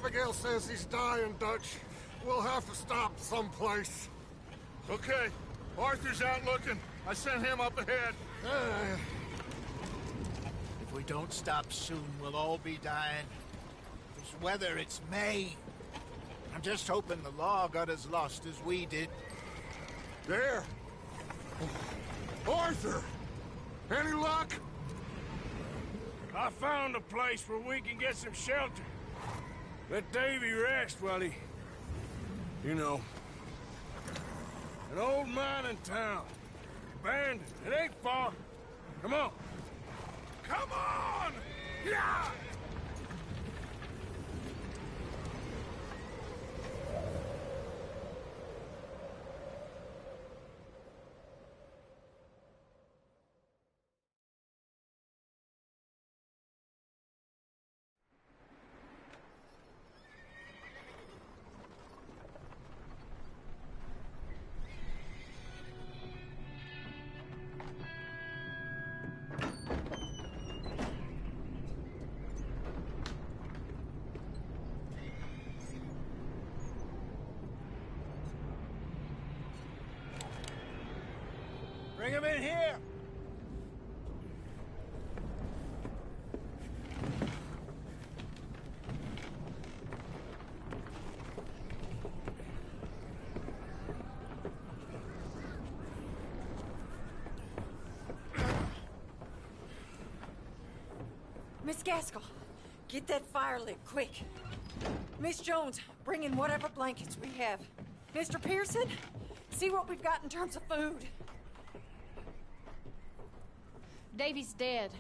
Abigail says he's dying, Dutch. We'll have to stop someplace. Okay. Arthur's out looking. I sent him up ahead. If we don't stop soon, we'll all be dying. This weather, it's May. I'm just hoping the law got as lost as we did. There! Arthur! Any luck? I found a place where we can get some shelter. Let Davy rest while he... You know. An old mining town. Abandoned. It ain't far. Come on. Come on! Yeah! Bring him in here! Miss Gaskell, get that fire lit, quick. Miss Jones, bring in whatever blankets we have. Mr. Pearson, see what we've got in terms of food. Davy's dead.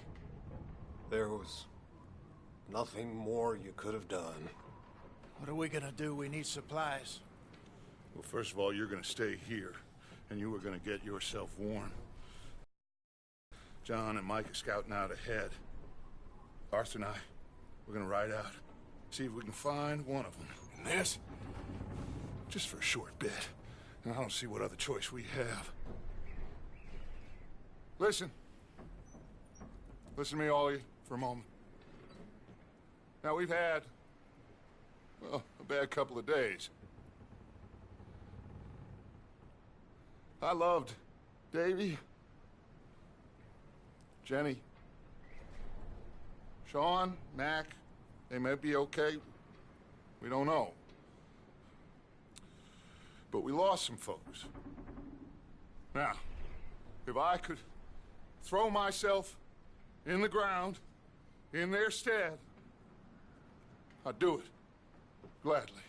There was nothing more you could have done. What are we gonna do? We need supplies. Well, first of all, you're gonna stay here, and you are gonna get yourself warm. John and Mike are scouting out ahead. Arthur and I, we're gonna ride out, see if we can find one of them. And this? Just for a short bit. And I don't see what other choice we have. Listen. Listen to me, all of you, for a moment. Now, we've had, well, a bad couple of days. I loved Davy, Jenny, Sean, Mac. They may be okay. We don't know. But we lost some folks. Now, if I could throw myself in the ground, in their stead, I'd do it, gladly.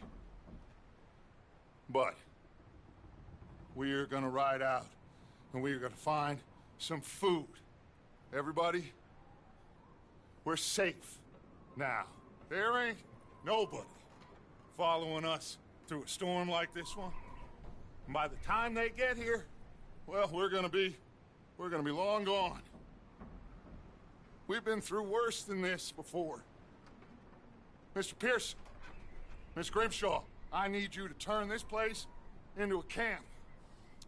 But we are gonna ride out, and we are gonna find some food. Everybody, we're safe now. There ain't nobody following us through a storm like this one. And by the time they get here, well, we're gonna be long gone. We've been through worse than this before. Mr. Pearson, Miss Grimshaw, I need you to turn this place into a camp.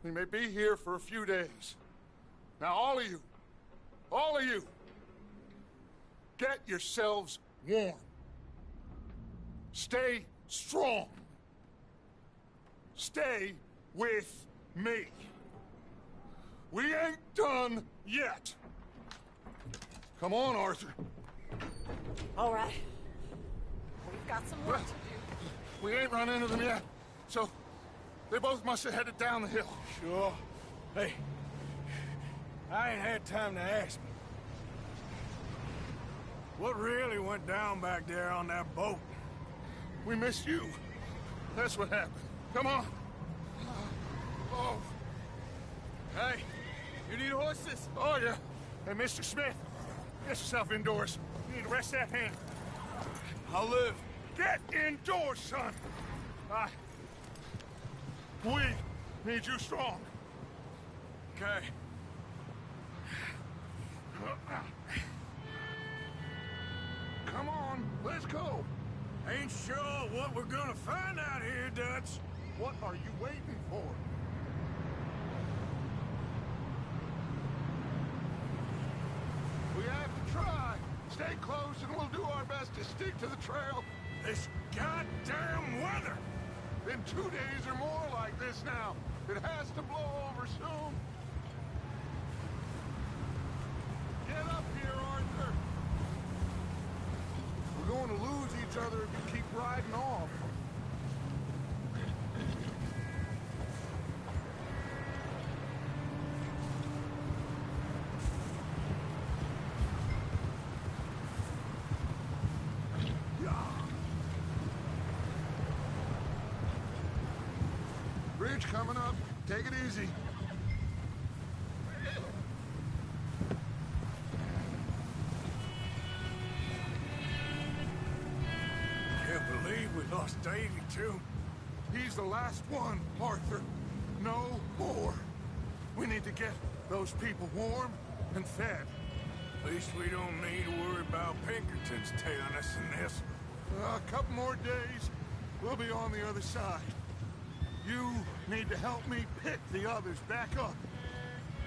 We may be here for a few days. Now, all of you, get yourselves warm. Stay strong. Stay with me. We ain't done yet. Come on, Arthur. All right. We've got some work to do. We ain't run into them yet, so they both must have headed down the hill. Sure. Hey, I ain't had time to ask. What really went down back there on that boat? We missed you. That's what happened. Come on. Oh. Hey, you need horses? Oh, yeah. Hey, Mr. Smith, get yourself indoors. You need to rest that hand. I'll live. Get indoors, son. We need you strong. Okay. Come on, let's go. Ain't sure what we're gonna find out here, Dutch. What are you waiting for? We have to try. Stay close and we'll do our best to stick to the trail. This goddamn weather! Been 2 days or more like this now. It has to blow over soon. Get up here, Arthur. We're going to lose each other if you keep riding off. Bridge coming up. Take it easy. Can't believe we lost Davy, too. He's the last one, Arthur. No more. We need to get those people warm and fed. At least we don't need to worry about Pinkertons tailing us in this. A couple more days, we'll be on the other side. You need to help me pick the others back up.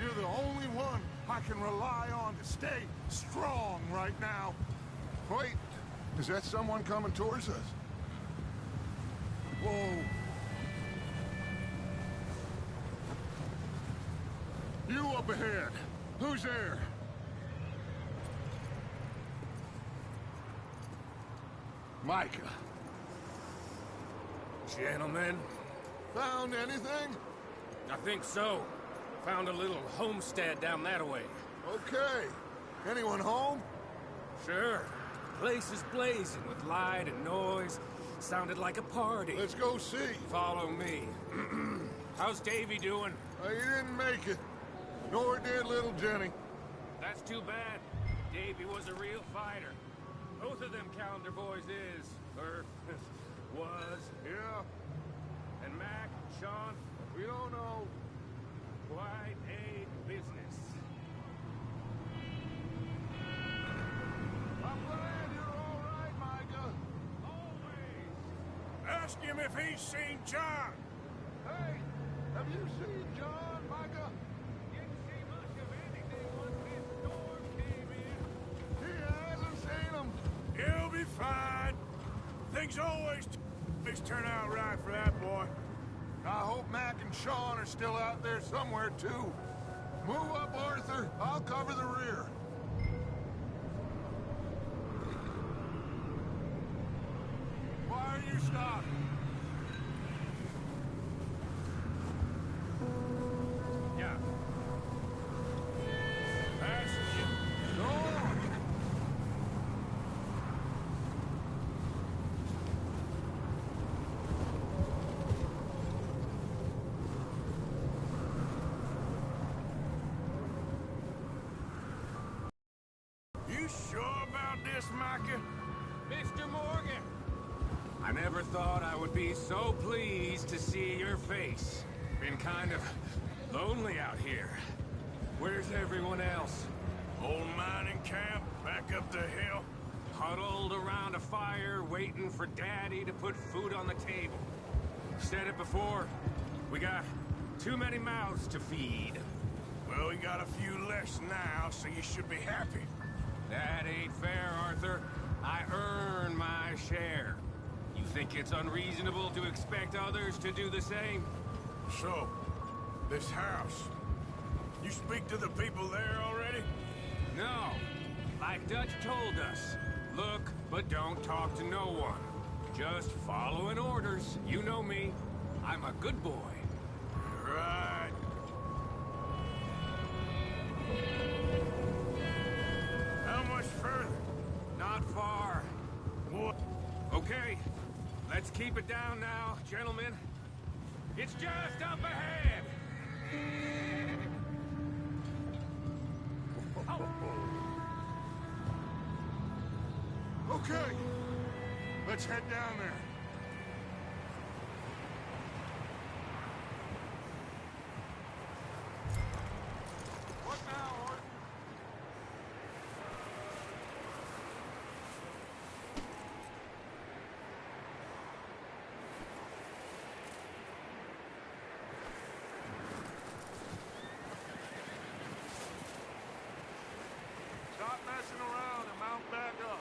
You're the only one I can rely on to stay strong right now. Wait, is that someone coming towards us? Whoa. You up ahead. Who's there? Micah. Gentlemen, Found anything? I think so. Found a little homestead down that way. Okay. Anyone home? Sure. Place is blazing with light and noise. Sounded like a party. Let's go see. Follow me. How's Davy doing? He didn't make it. Nor did little Jenny. That's too bad. Davy was a real fighter. Both of them Calendar boys is, or was. Yeah, And Mac, Sean, we don't know. quite a business. I'm glad you're all right, Micah. Always. Ask him if he's seen John. Hey, have you seen John, Micah? Didn't see much of anything once this storm came in. He hasn't seen him. He'll be fine. Things always turn out right for that boy. I hope Mac and Sean are still out there somewhere, too. Move up, Arthur. I'll cover the rear. Why are you stopping? Yeah. That's Go on. You sure about this, Micah? Mr. Morgan! I never thought I would be so pleased to see your face. Been kind of lonely out here. Where's everyone else? Old mining camp, back up the hill. Huddled around a fire, waiting for Daddy to put food on the table. Said it before, we got too many mouths to feed. Well, we got a few less now, so you should be happy. That ain't fair, Arthur. I earn my share. You think it's unreasonable to expect others to do the same? So, this house. You speak to the people there already? No. Like Dutch told us, look, but don't talk to no one. Just following orders. You know me. I'm a good boy. Right. How much further? Not far. What? Okay, let's keep it down now, gentlemen. It's just up ahead. Okay. Let's head down there. What now, Arthur? Stop messing around and mount back up.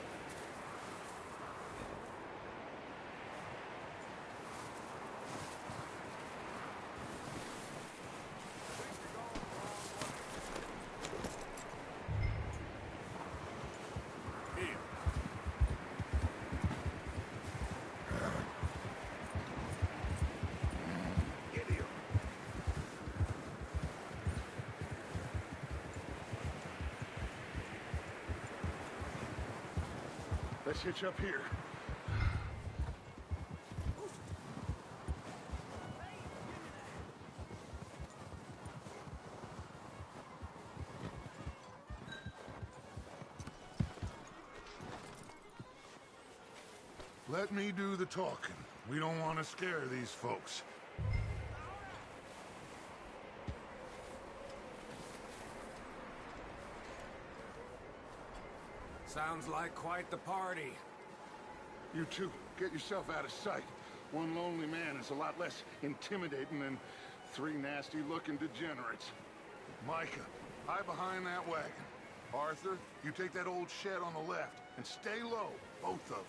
Let's hitch up here. Let me do the talking. We don't want to scare these folks. Sounds like quite the party. You two, get yourself out of sight. One lonely man is a lot less intimidating than three nasty-looking degenerates. Micah, hide behind that wagon. Arthur, you take that old shed on the left, and stay low, both of you.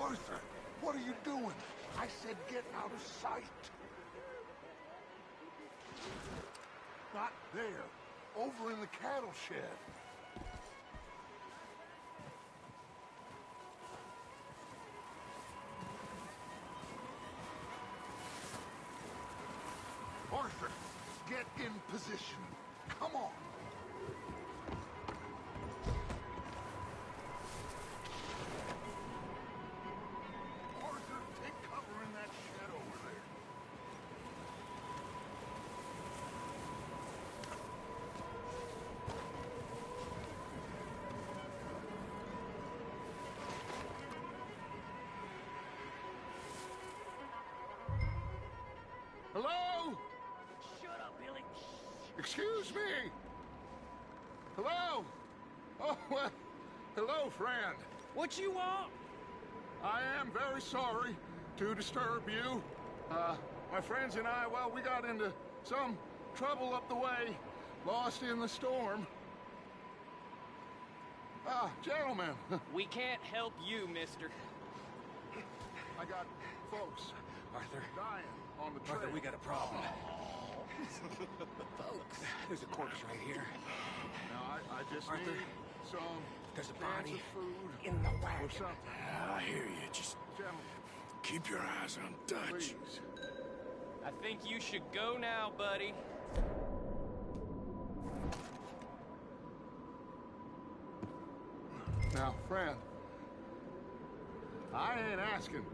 Arthur, what are you doing? I said get out of sight. Not there. Over in the cattle shed. Arthur, get in position. Come on. Arthur, take cover in that shed over there. Hello? Shut up, Billy. Excuse me? Hello? Oh, well, hello, friend. What you want? I am very sorry to disturb you. My friends and I, well, we got into some trouble up the way, lost in the storm. Gentlemen, We can't help you, mister. I got folks Arthur, dying on the trail. Arthur, we got a problem. Folks, there's a corpse right here. Now, I just Arthur, need some there's a cans body of food in the or wagon. something. I hear you. Just Gentlemen, keep your eyes on Dutch. please. I think you should go now, buddy. Now, friend, I ain't asking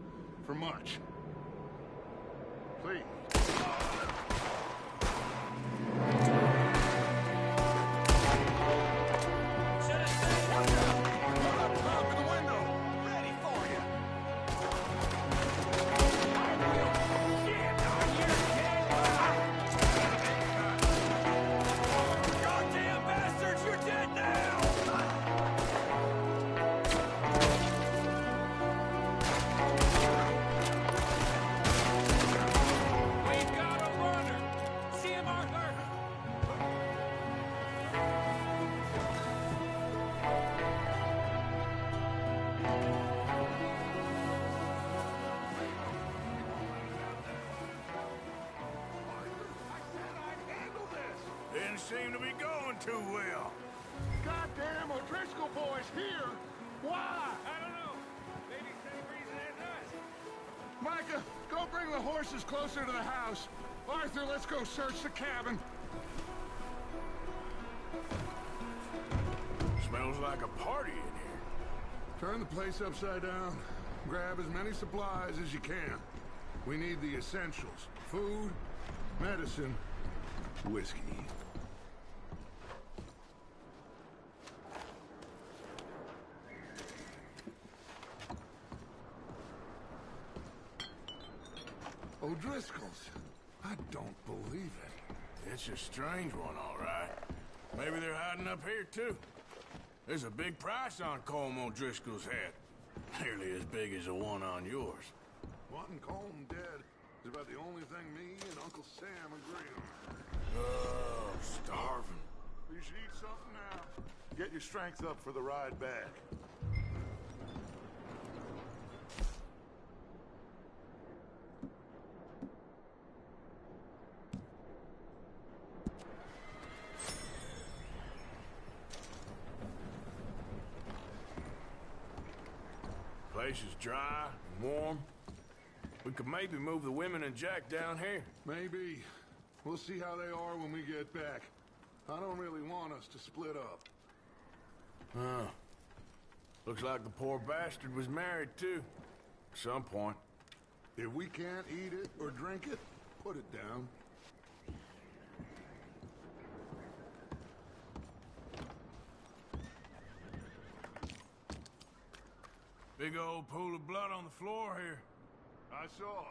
for much. Please. Goddamn bastards, you're dead now! We've got a runner! See him, Arthur! I said I'd handle this. Didn't seem to be going too well. Goddamn O'Driscoll boys here. Why? I don't know. Maybe same reason as us. Micah, go bring the horses closer to the house. Arthur, let's go search the cabin. Smells like a party in here. Turn the place upside down. Grab as many supplies as you can. We need the essentials. Food, medicine, whiskey. O'Driscoll's. I don't believe it. It's a strange one, all right. Maybe they're hiding up here, too. There's a big price on Colm O'Driscoll's head. Nearly as big as the one on yours. Wanting Colm dead is about the only thing me and Uncle Sam agree on. Oh, starving. You should eat something now. Get your strength up for the ride back. Place is dry and warm. We could maybe move the women and Jack down here. Maybe. We'll see how they are when we get back. I don't really want us to split up. Oh. Looks like the poor bastard was married, too. At some point. If we can't eat it or drink it, put it down. Big old pool of blood on the floor here. I saw.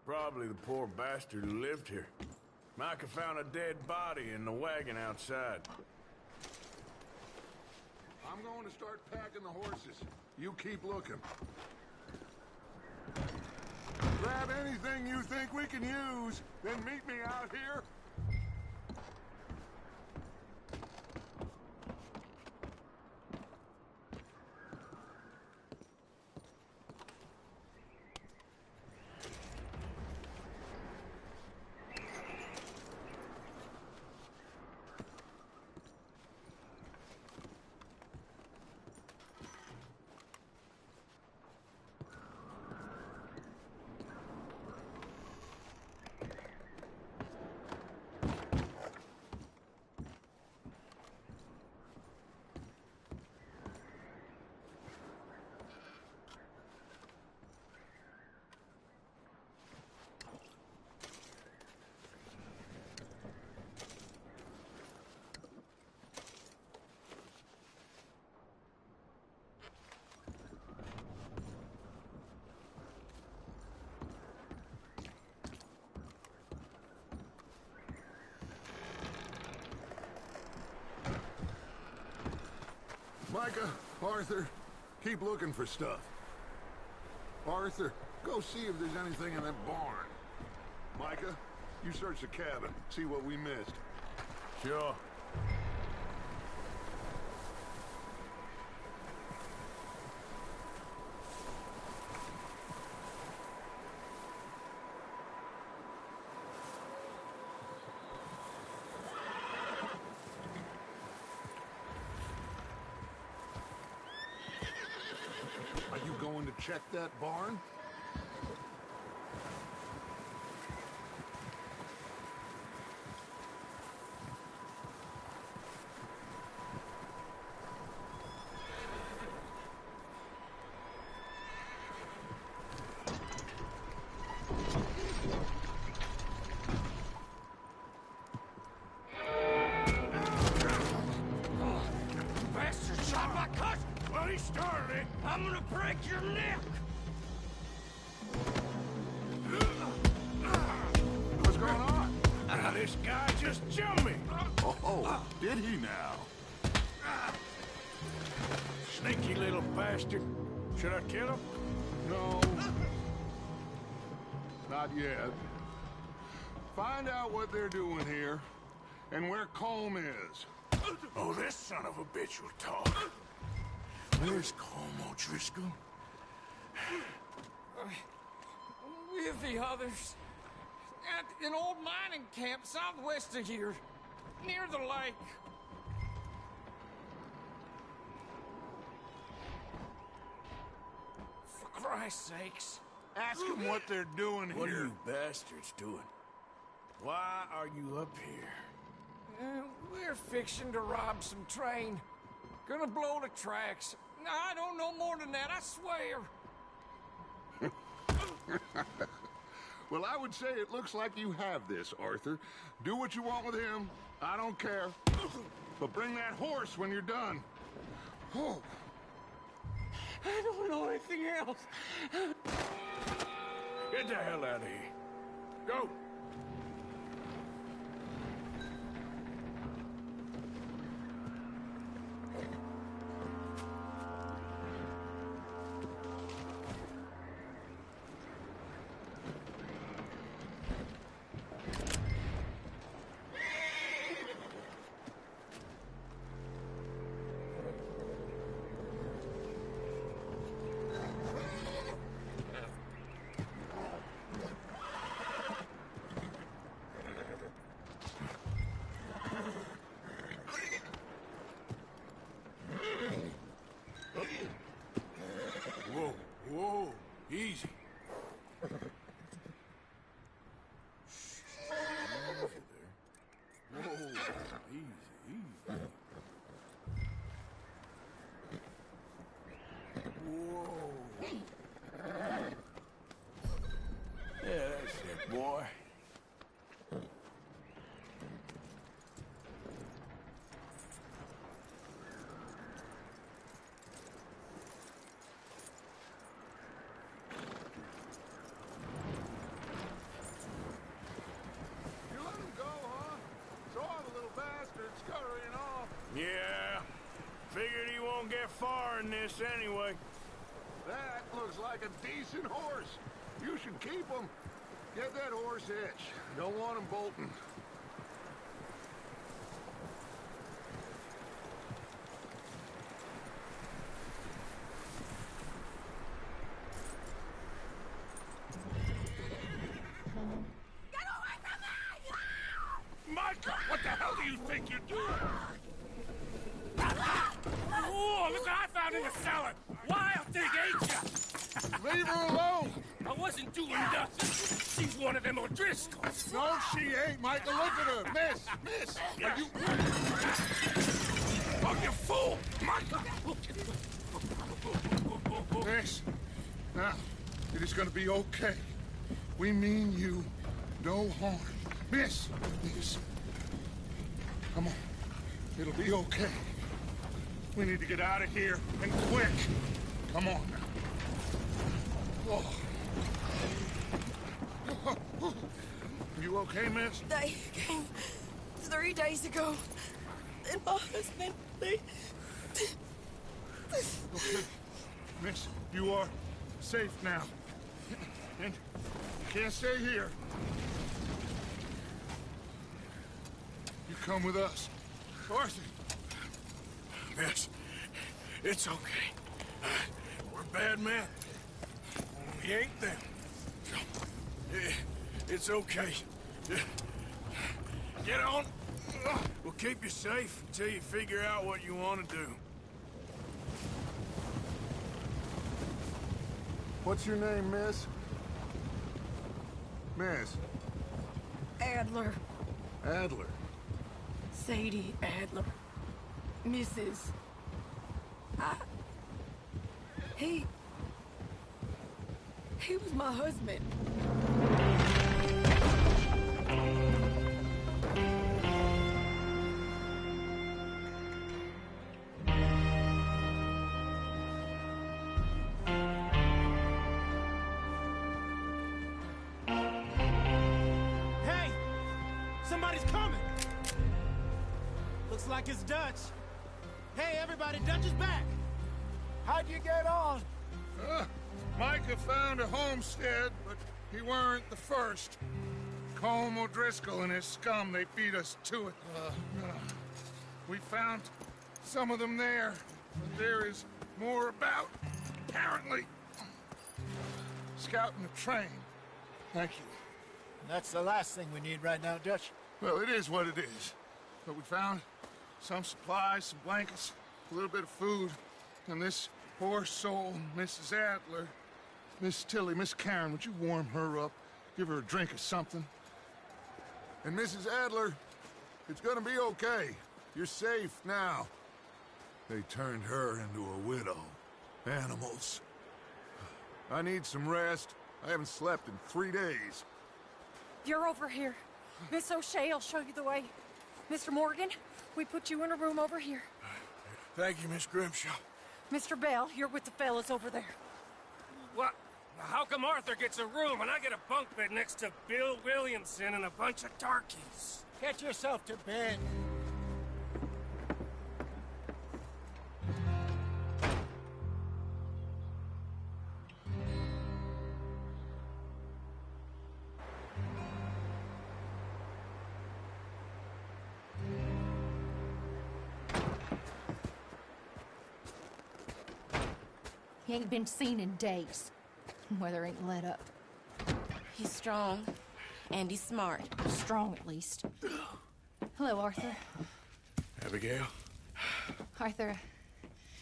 Probably the poor bastard who lived here. Micah found a dead body in the wagon outside. I'm going to start packing the horses. You keep looking. Grab anything you think we can use, then meet me out here. Micah, Arthur, keep looking for stuff. Arthur, go see if there's anything in that barn. Micah, you search the cabin, see what we missed. Sure. Are you going to check that barn? Bastard shot my cousin! Well, he started it. I'm gonna break your neck! What's going on? This guy just jumped me! Oh, did he now? Sneaky little bastard. Should I kill him? No. Not yet. Find out what they're doing here, and where Colm is. Oh, this son of a bitch will talk. Where's Colm O'Driscoll? With the others. At an old mining camp southwest of here. Near the lake. For Christ's sakes. Ask them what they're doing What are here. you bastards doing? Why are you up here? We're fixing to rob some train. Gonna blow the tracks. I don't know more than that, I swear. Well, I would say it looks like you have this, Arthur. Do what you want with him. I don't care. But bring that horse when you're done. Oh. I don't know anything else. Get the hell out of here. Go! Whoa, whoa, easy. boy. You let him go, huh? Saw the little bastard scurrying off. Yeah. Figured he won't get far in this anyway. That looks like a decent horse. You should keep him. Get that horse hitched. Don't want him bolting. Micah, what the hell do you think you're doing? Oh, look what I found in the cellar! Wild thing, ain't ya? Leave her alone! I wasn't doing nothing. She's one of them O'Driscolls. No, she ain't, Michael. Look at her. Miss, are you... Oh, you fool! Micah! Miss, now, it is gonna be okay. We mean you no harm. Miss, come on. It'll be okay. We need to get out of here, and quick. Come on now. Oh. You okay, miss? They came 3 days ago. And my husband, they... Okay. Miss, you are safe now. And you can't stay here. You come with us. Arthur. Miss, it's okay. We're bad men. We ain't them. It's okay. Get on. We'll keep you safe until you figure out what you want to do. What's your name, miss? Miss. Adler. Adler. Sadie Adler. Mrs. He was my husband. Hey! Somebody's coming! Looks like it's Dutch. Hey, everybody, Dutch is back! How'd you get on? Micah found a homestead, but he weren't the first. Colm O'Driscoll and his scum, they beat us to it. We found some of them there, but there is more about, apparently. Scouting the train. Thank you. That's the last thing we need right now, Dutch. Well, it is what it is. But we found some supplies, some blankets, a little bit of food, and this poor soul, Mrs. Adler, Miss Tilly, Miss Karen, would you warm her up? Give her a drink or something? And Mrs. Adler, it's gonna be okay. You're safe now. They turned her into a widow. Animals. I need some rest. I haven't slept in 3 days. You're over here. Miss O'Shea will show you the way. Mr. Morgan, we put you in a room over here. Thank you, Miss Grimshaw. Mr. Bell, you're with the fellas over there. What? How come Arthur gets a room and I get a bunk bed next to Bill Williamson and a bunch of darkies? Get yourself to bed. He ain't been seen in days. Weather ain't let up. He's strong, and he's smart. Strong, at least. Hello, Arthur. Abigail? Arthur,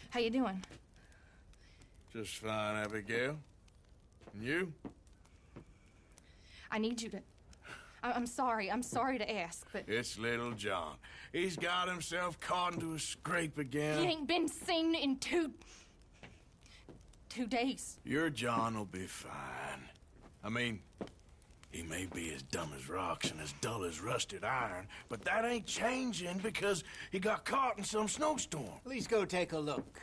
how you doing? Just fine, Abigail. And you? I need you to... I'm sorry to ask, but... It's little John. He's got himself caught into a scrape again. He ain't been seen in 2 days. Your John will be fine. I mean, He may be as dumb as rocks and as dull as rusted iron, but that ain't changing because he got caught in some snowstorm. Please go take a look.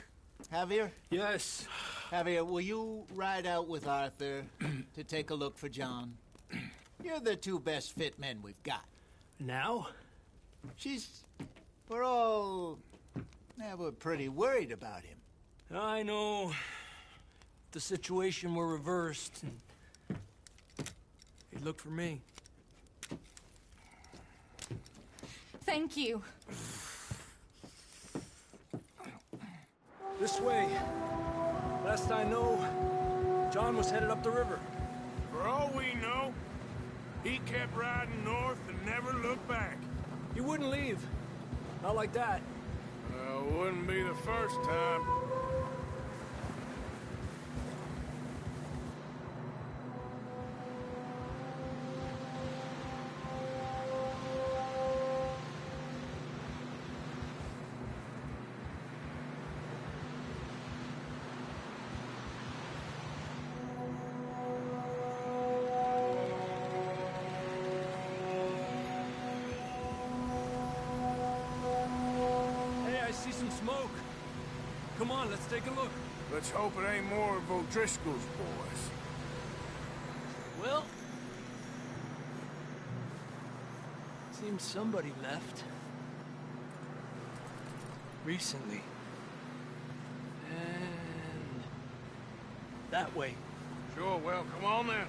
Javier? Yes. Javier, will you ride out with Arthur to take a look for John? You're the two best fit men we've got. Now? We're pretty worried about him. I know. If the situation were reversed, and he'd look for me. Thank you. This way. Last I know, John was headed up the river. For all we know, he kept riding north and never looked back. He wouldn't leave. Not like that. Wouldn't be the first time. Smoke. Come on, let's take a look. Let's hope it ain't more of O'Driscoll's boys. Well, seems somebody left. Recently. And that way. Sure, well, come on then.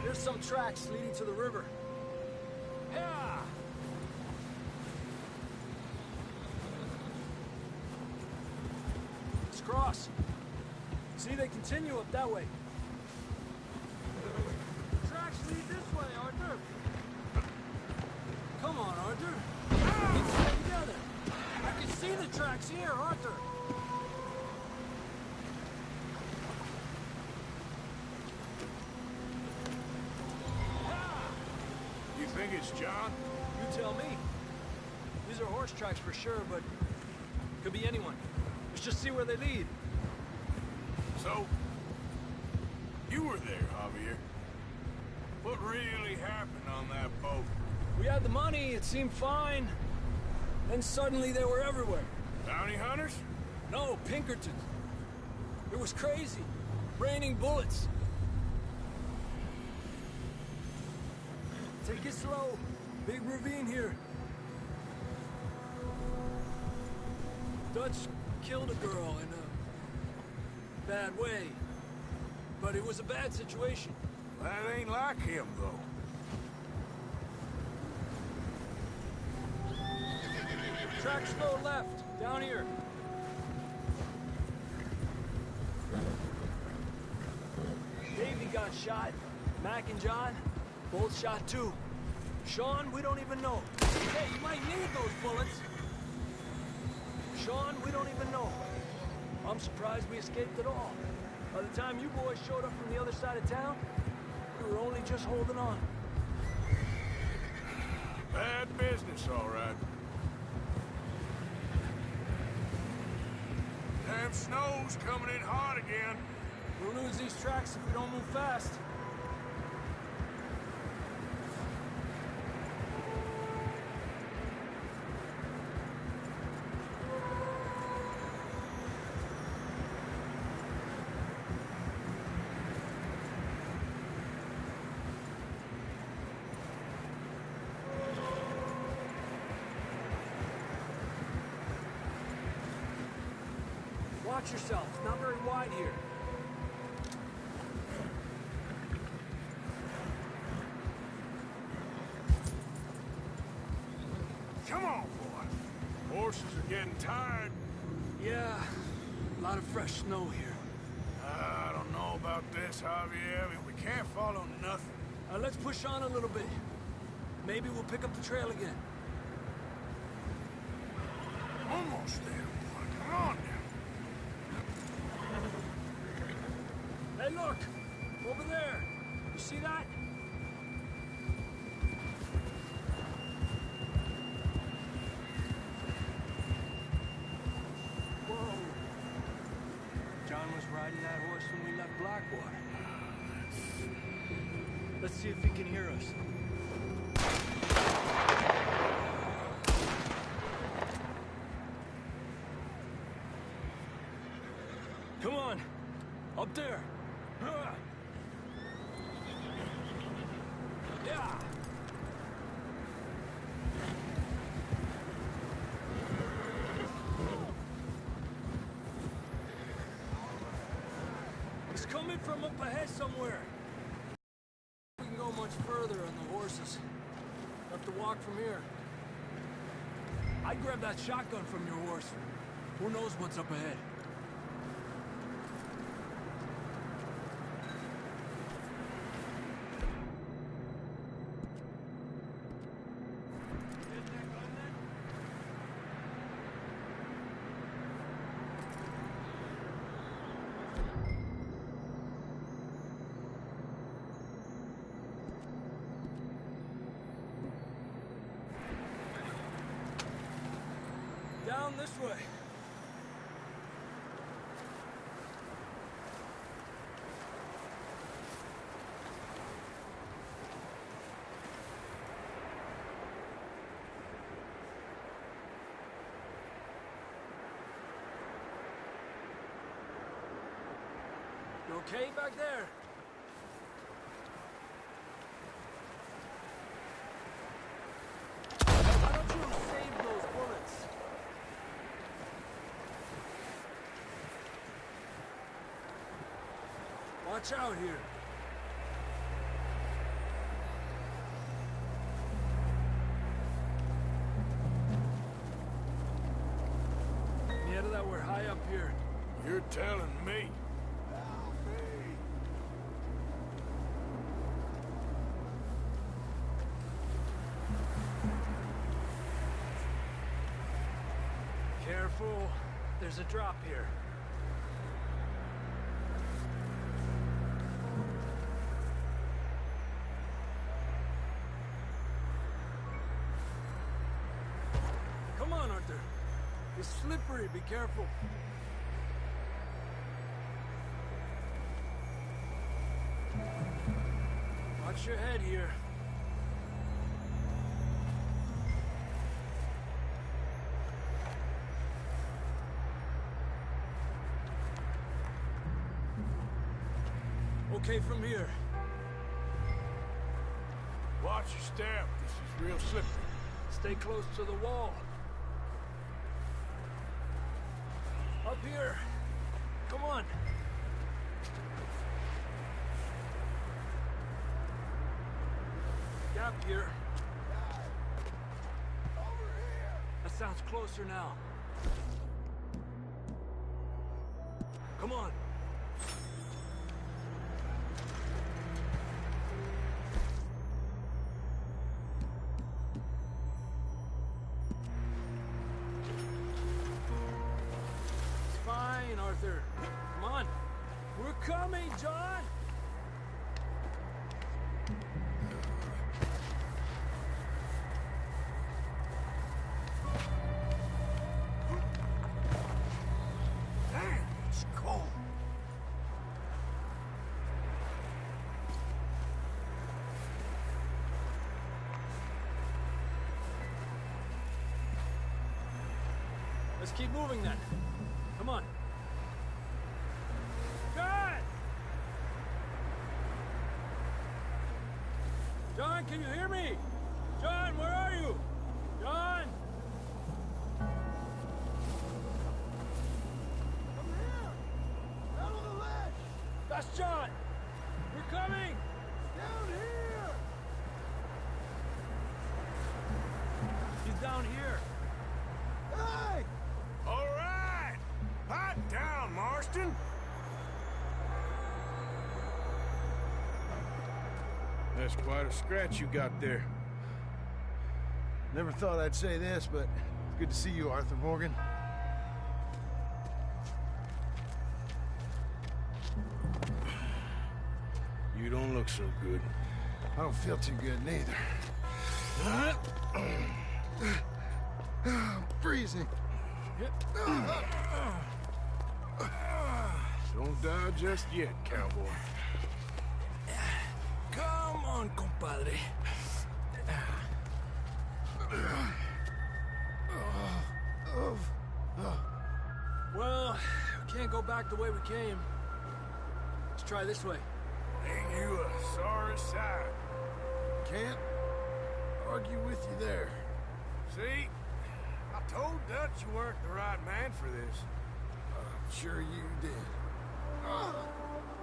There's some tracks leading to the river. Yeah! Cross. See, they continue up that way. Tracks lead this way, Arthur. Come on, Arthur. Let's stay together. I can see the tracks here, Arthur. You think it's John? You tell me. These are horse tracks for sure, but could be anyone. Let's just see where they lead. So, you were there, Javier. What really happened on that boat? We had the money, it seemed fine. Then suddenly they were everywhere. Bounty hunters? No, Pinkertons. It was crazy. Raining bullets. Take it slow. Big ravine here. Dutch killed a girl in a bad way. But it was a bad situation. That ain't like him, though. Tracks go left, down here. Davey got shot. Mac and John, both shot too. Sean, we don't even know. Hey, you might need those bullets. Sean, we don't even know. I'm surprised we escaped at all. By the time you boys showed up from the other side of town, we were only just holding on. Bad business, all right. Damn snow's coming in hard again. We'll lose these tracks if we don't move fast. Watch yourself. It's not very wide here. Come on, boy. Horses are getting tired. Yeah, a lot of fresh snow here. I don't know about this, Javier. I mean, we can't follow nothing. Let's push on a little bit. Maybe we'll pick up the trail again. Almost there, boy. Come on now. Hey, look! Over there! You see that? Whoa! John was riding that horse when we left Blackwater. Let's see if he can hear us. Come on! Up there! Yeah! It's coming from up ahead somewhere. We can go much further on the horses. Have to walk from here. I'd grab that shotgun from your horse. Who knows what's up ahead? Down this way. You okay back there? Why don't you save those bullets? Watch out here. Yeah, that we're high up here. You're telling me. Careful. There's a drop here. Come on, Arthur. It's slippery. Be careful. Watch your head here. Okay from here. Watch your step. This is real slippery. Stay close to the wall. Up here. Come on. Gap here. Over here. That sounds closer now. Come on. Arthur. Come on. We're coming, John! Damn, it's cold. Let's keep moving then. Come on. John, can you hear me? John, where are you? John! Come here! Out of the ledge! That's John! We're coming! Down here! He's down here. Hey! All right! Pipe down, Marston! That's quite a scratch you got there. Never thought I'd say this, but it's good to see you, Arthur Morgan. You don't look so good. I don't feel too good, neither. I'm freezing. Don't die just yet, cowboy. on, compadre. Well, we can't go back the way we came. Let's try this way. Ain't you a sorry sight? Can't argue with you there. See? I told Dutch you weren't the right man for this. I'm sure you did.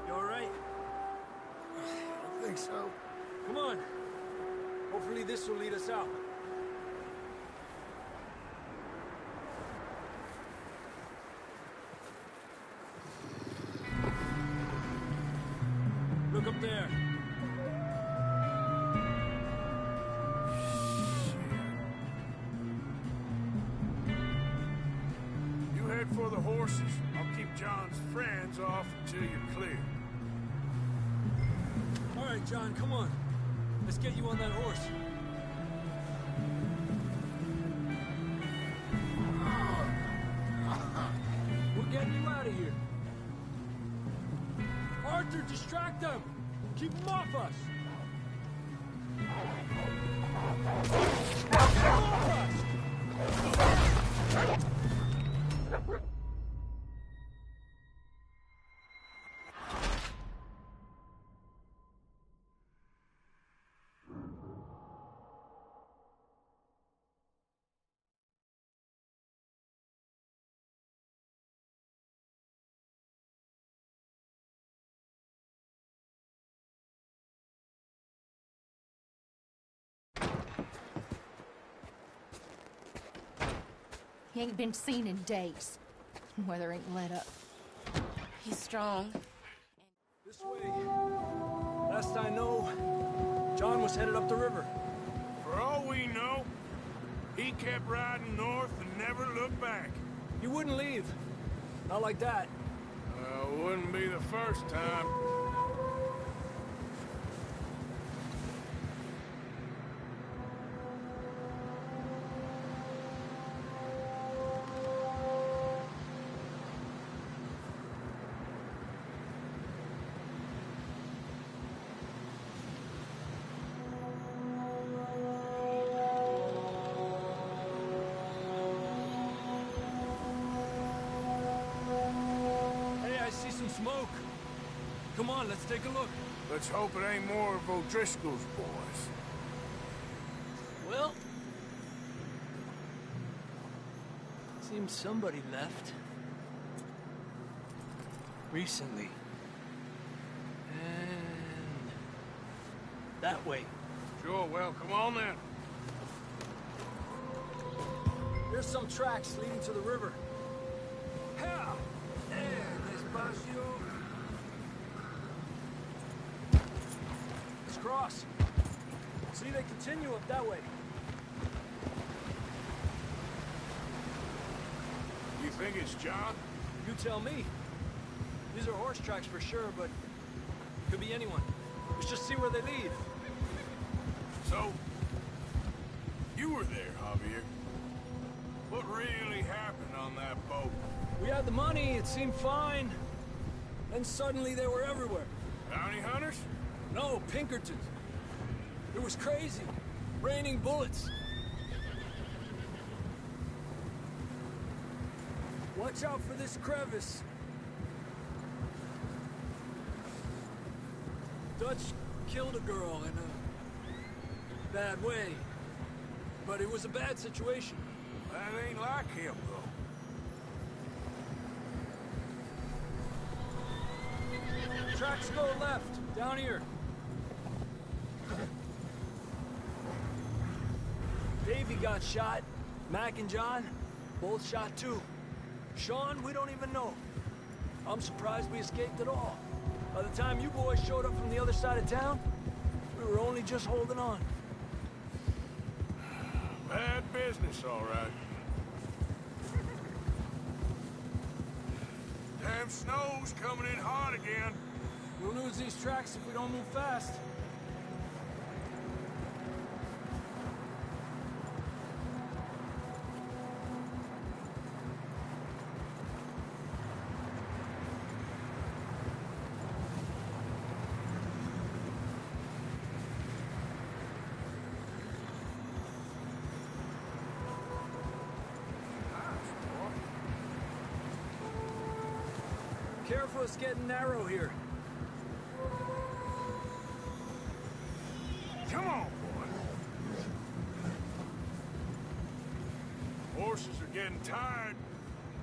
You all right? I think so. Come on. Hopefully this will lead us out. Look up there. You head for the horses. I'll keep John's friends off until you're clear. All right, John, come on. Let's get you on that horse. We're getting you out of here. Arthur, distract them! Keep them off us! Keep them off us! He ain't been seen in days. Weather ain't let up. He's strong. This way. Last I know, John was headed up the river. For all we know, he kept riding north and never looked back. He wouldn't leave. Not like that. Wouldn't be the first time. Smoke. Come on, let's take a look. Let's hope it ain't more of O'Driscoll's boys. Well, seems somebody left. Recently. And that way. Sure, well, come on then. There's some tracks leading to the river. Hell! Let's cross. See, they continue up that way. You think it's John? You tell me. These are horse tracks for sure, but could be anyone. Let's just see where they lead. So, you were there, Javier. What really happened on that boat? We had the money, it seemed fine. Then suddenly they were everywhere. Bounty hunters? No, Pinkertons. It was crazy. Raining bullets. Watch out for this crevice. Dutch killed a girl in a bad way. But it was a bad situation. That ain't like him, though. Tracks go left, down here. Davey got shot. Mac and John, both shot too. Sean, we don't even know. I'm surprised we escaped at all. By the time you boys showed up from the other side of town, we were only just holding on. Bad business, all right. Damn snow's coming in hard again. We'll lose these tracks if we don't move fast. careful, it's getting narrow here. Come on, boy. Horses are getting tired.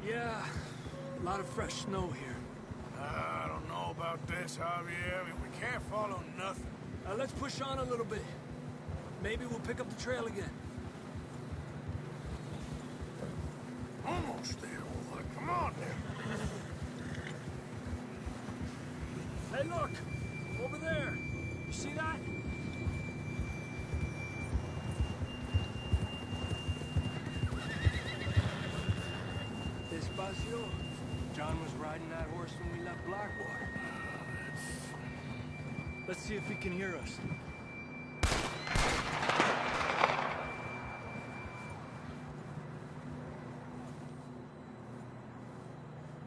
Yeah, a lot of fresh snow here. I don't know about this, Javier. I mean, we can't follow nothing. Let's push on a little bit. Maybe we'll pick up the trail again. Almost there, boy. Come on now. Hey, look! Over there! You see that? Despacio. John was riding that horse when we left Blackwater. Let's see if he can hear us.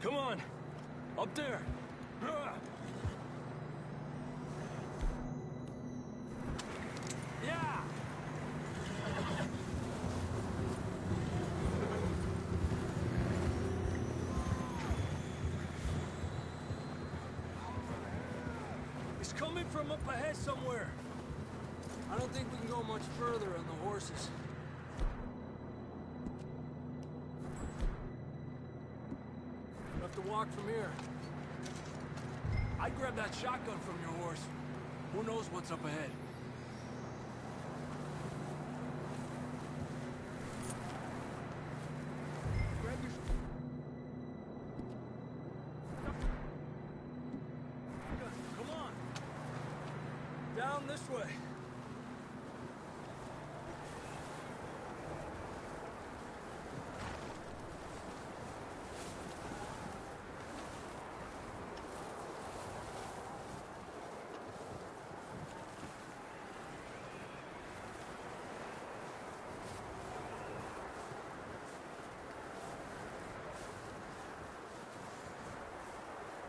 Come on! Up there! Yeah! It's coming from up ahead somewhere. I don't think we can go much further on the horses. We'll have to walk from here. I'd grab that shotgun from your horse. Who knows what's up ahead? Grab your... Come on. Down this way.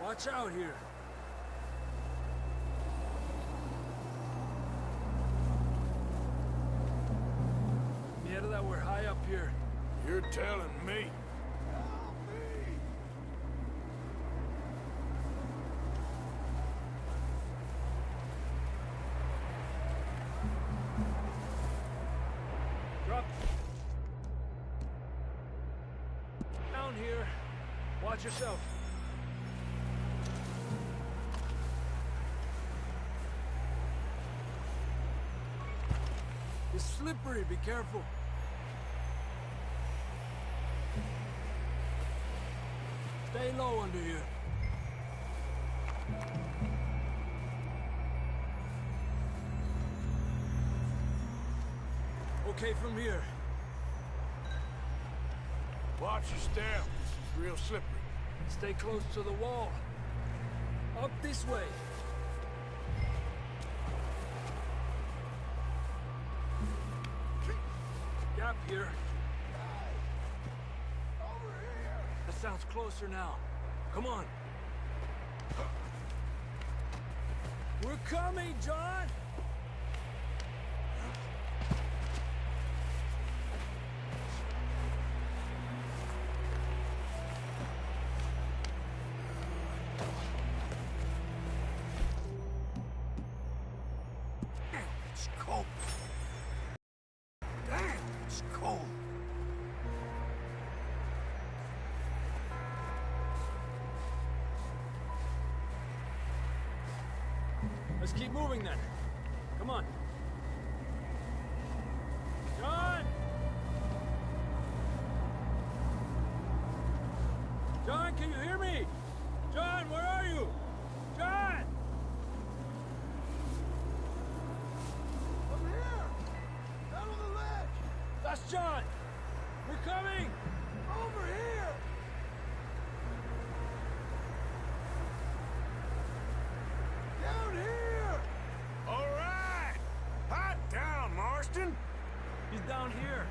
Watch out here. Mierda, that we're high up here. You're telling me. Drop. Down here. Watch yourself. It's slippery, be careful. Stay low under here. Okay, from here. Watch your step. This is real slippery. Stay close to the wall. Up this way. Gap here. Over here. That sounds closer now. Come on. We're coming, John! It's cold. Damn, it's cold. Let's keep moving then. Come on. John! John, can you hear me? John, where are you? John! Over here. Down on the ledge. That's John! We're coming! Over here. Down here. All right. Hot down, Marston. He's down here.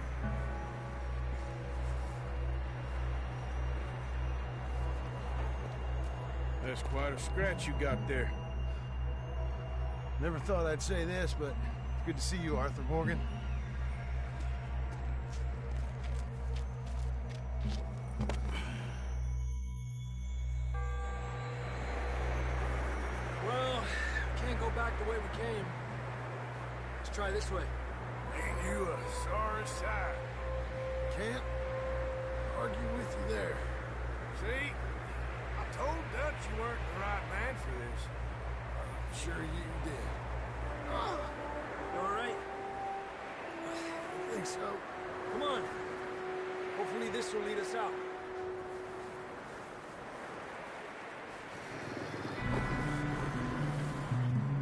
That's quite a scratch you got there. Never thought I'd say this, but it's good to see you, Arthur Morgan. can't go back the way we came. Let's try this way. Ain't you a sorry sight? Can't argue with you there. See? I told Dutch you weren't the right man for this. I'm sure you did. You all right? I think so. Come on. Hopefully this will lead us out.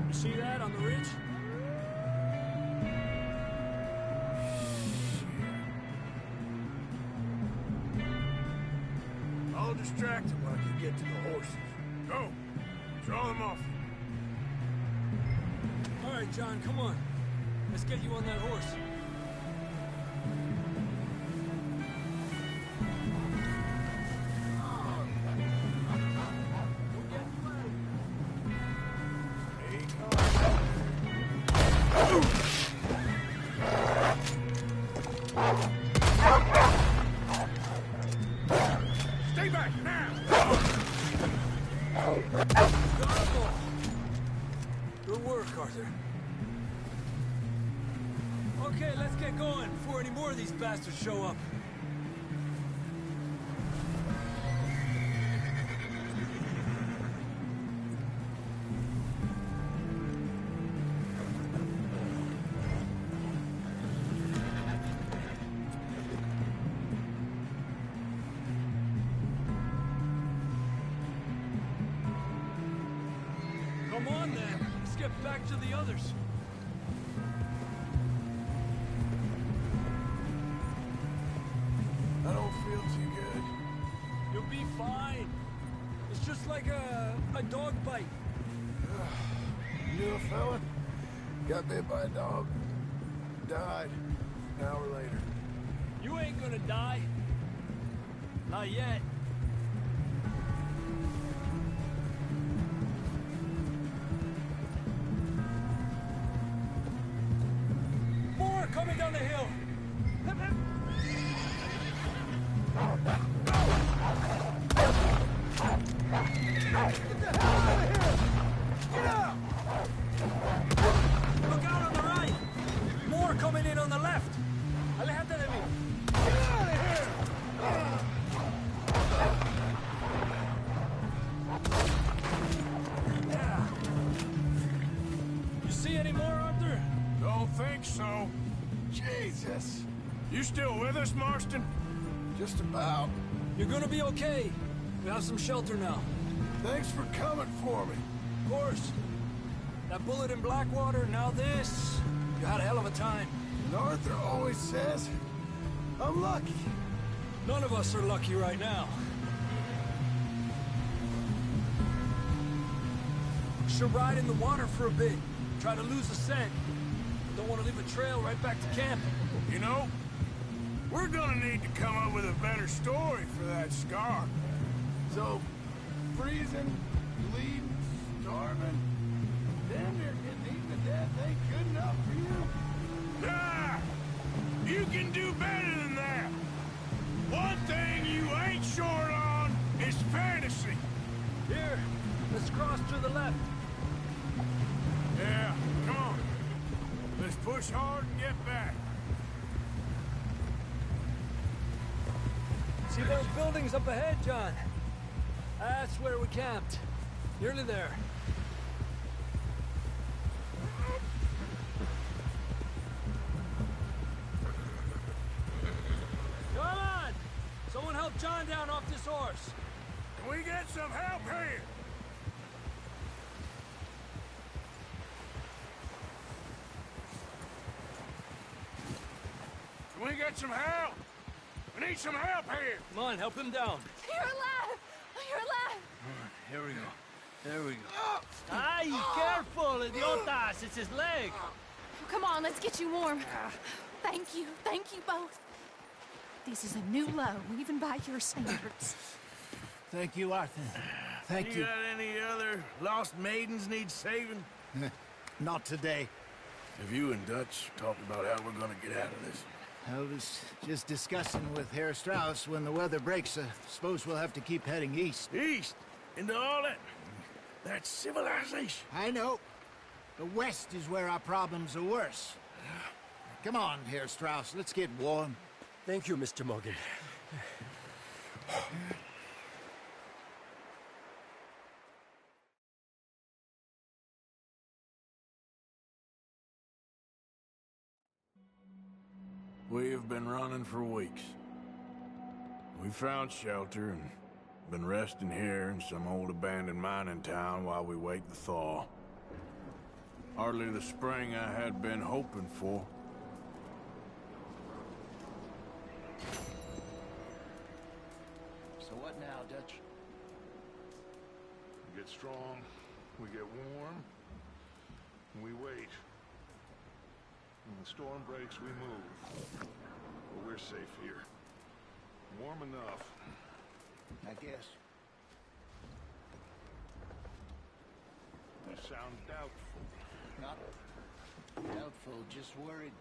You see that on the ridge? I'll distract him while you get to the horses. Go! Draw them off. All right, John, come on. Let's get you on that horse. Stay back, now! Good work, Arthur. Okay, let's get going before any more of these bastards show up. Come on, then. Let's get back to the others. I don't feel too good. You'll be fine. It's just like a dog bite. You knew a fella? Got bit by a dog. Died an hour later. You ain't gonna die. Not yet. More coming down the hill. Look out on the right. More coming in on the left. Aléjate de mí. Get out of here. Yeah. You see any more, Arthur? Don't think so. Jesus. You still with us, Marston? Just about. You're gonna be okay. We have some shelter now. Thanks for coming for me. Of course. That bullet in Blackwater, now this. You had a hell of a time. And Arthur always says, I'm lucky. None of us are lucky right now. Should ride in the water for a bit. Try to lose the scent. Don't want to leave a trail right back to camp. You know, we're gonna need to come up with a better story for that scar. So, freezing, bleeding, starving, damn near getting eaten to death ain't good enough for you. Ah! You can do better than that. One thing you ain't short on is fantasy. Here, let's cross to the left. Yeah, come on. Let's push hard and get back. See those buildings up ahead, John? That's where we camped. Nearly there. Come on! Someone help John down off this horse. Can we get some help here? Can we get some help? We need some help here. Come on, help him down. You're alive! You're alive! Here we go. There we go. Ay, careful, idiotas! It's his leg. Come on, let's get you warm. Thank you both. This is a new low, even by your standards. Thank you, Arthur. Thank you. You got any other lost maidens need saving? Not today. Have you and Dutch talked about how we're gonna get out of this? I was just discussing with Herr Strauss when the weather breaks. I suppose we'll have to keep heading east. East? Into all that civilization. I know. The west is where our problems are worse. Come on, Herr Strauss, let's get warm. Thank you, Mr. Morgan. We have been running for weeks. We found shelter and been resting here in some old abandoned mining town while we wait the thaw. Hardly the spring I had been hoping for. So what now, Dutch? We get strong, we get warm, and we wait. When the storm breaks, we move. But we're safe here. Warm enough. I guess. You sound doubtful. Not doubtful, just worried.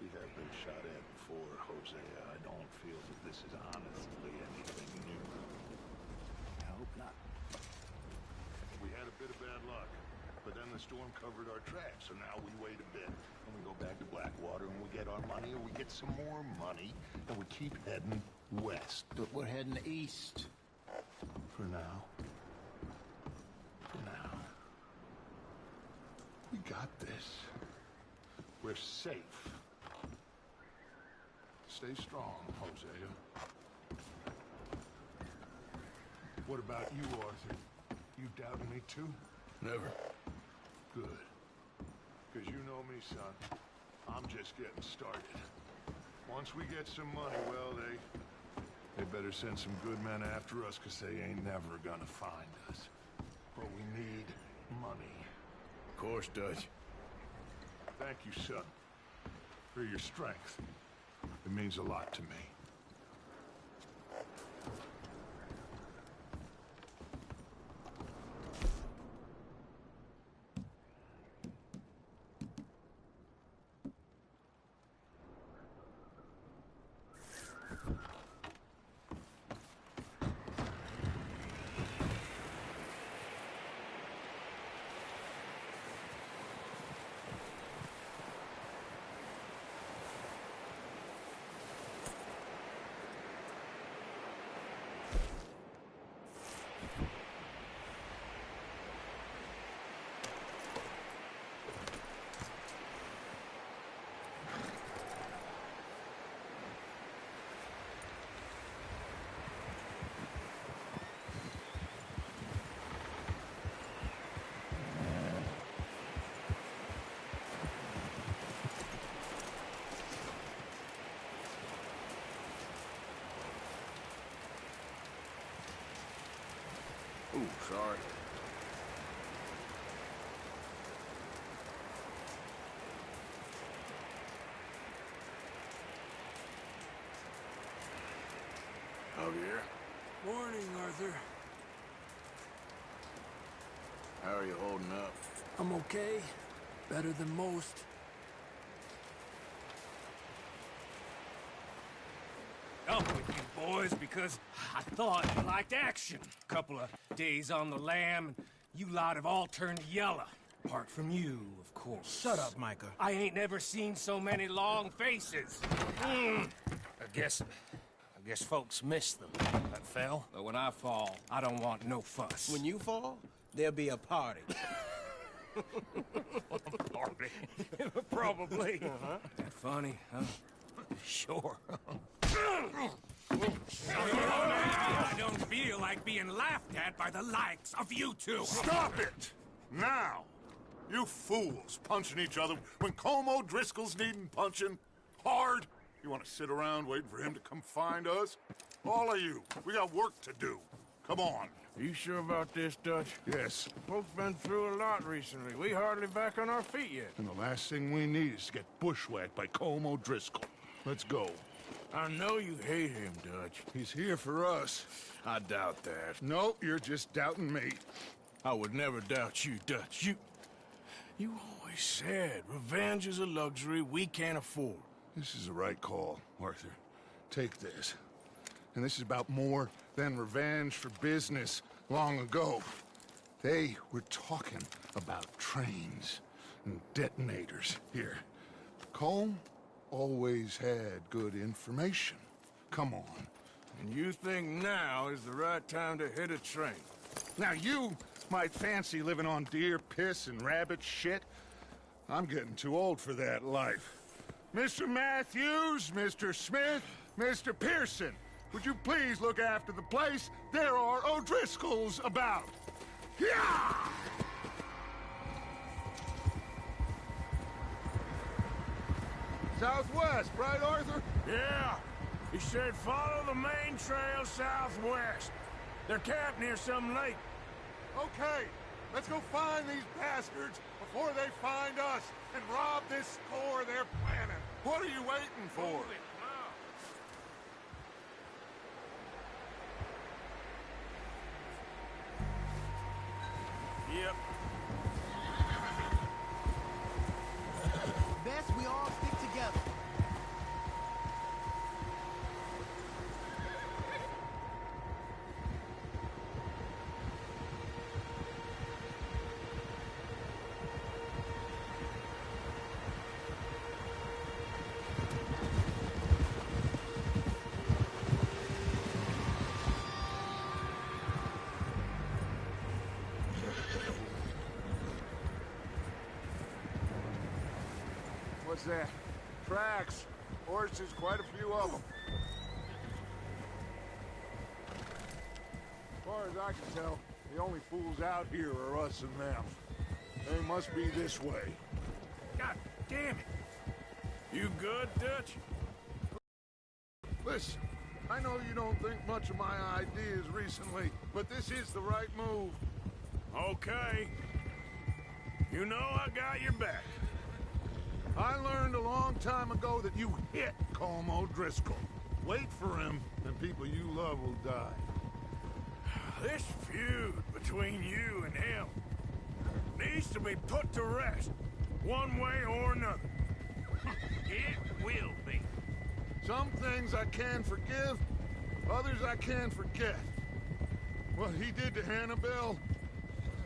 We have been shot at before, Hosea. I don't feel that this is honestly anything new. I hope not. We had a bit of bad luck, but then the storm covered our tracks, so now we wait a bit. And we go back to Blackwater and we get our money, or we get some more money, and we keep heading west. But we're heading east. For now. For now. We got this. We're safe. Stay strong, Hosea. What about you, Arthur? You doubting me too? Never. Good. Because you know me, son. I'm just getting started. Once we get some money, well, they better send some good men after us, because they ain't never gonna find us. But we need money. Of course, Dutch. Thank you, son, for your strength. It means a lot to me. Ooh, sorry. Javier, Morning, Arthur. how are you holding up? I'm okay. Better than most. Up with you boys because I thought you liked action. Couple of days on the lam, and you lot have all turned yellow. Apart from you, of course. Shut up, Micah. I ain't never seen so many long faces. I guess folks miss them. That fell. But when I fall, I don't want no fuss. When you fall, there'll be a party. Party? Probably. That funny, huh? Sure. I don't feel like being laughed at by the likes of you two. Stop it! Now! You fools punching each other when Colm O'Driscoll's needing punching. Hard! You want to sit around waiting for him to come find us? All of you, we got work to do. Come on. Are you sure about this, Dutch? Yes. Folks been through a lot recently. We hardly back on our feet yet. And the last thing we need is to get bushwhacked by Colm O'Driscoll. Let's go. I know you hate him, Dutch. He's here for us. I doubt that. No, you're just doubting me. I would never doubt you, Dutch. You always said revenge is a luxury we can't afford. This is the right call, Arthur. Take this. And this is about more than revenge for business long ago. They were talking about trains and detonators here. Colm always had good information. Come on. And you think now is the right time to hit a train? Now you might fancy living on deer piss and rabbit shit. I'm getting too old for that life. Mr. Matthews, Mr. Smith, Mr. Pearson, would you please look after the place? There are O'Driscolls about. Yeah! Southwest, right, Arthur? Yeah. He said follow the main trail southwest. They're camped near some lake. Okay, let's go find these bastards before they find us and rob this core they're planning. What are you waiting for? Yep. Best we all stick together. What's that? Tracks. Horses, quite a few of them. As far as I can tell, the only fools out here are us and them. They must be this way. God damn it. You good, Dutch? Listen, I know you don't think much of my ideas recently, but this is the right move. Okay. You know I got your back. I learned a long time ago that you hit Colm O'Driscoll. Wait for him, and people you love will die. This feud between you and him needs to be put to rest, one way or another. It will be. Some things I can forgive, others I can forget. What he did to Annabelle,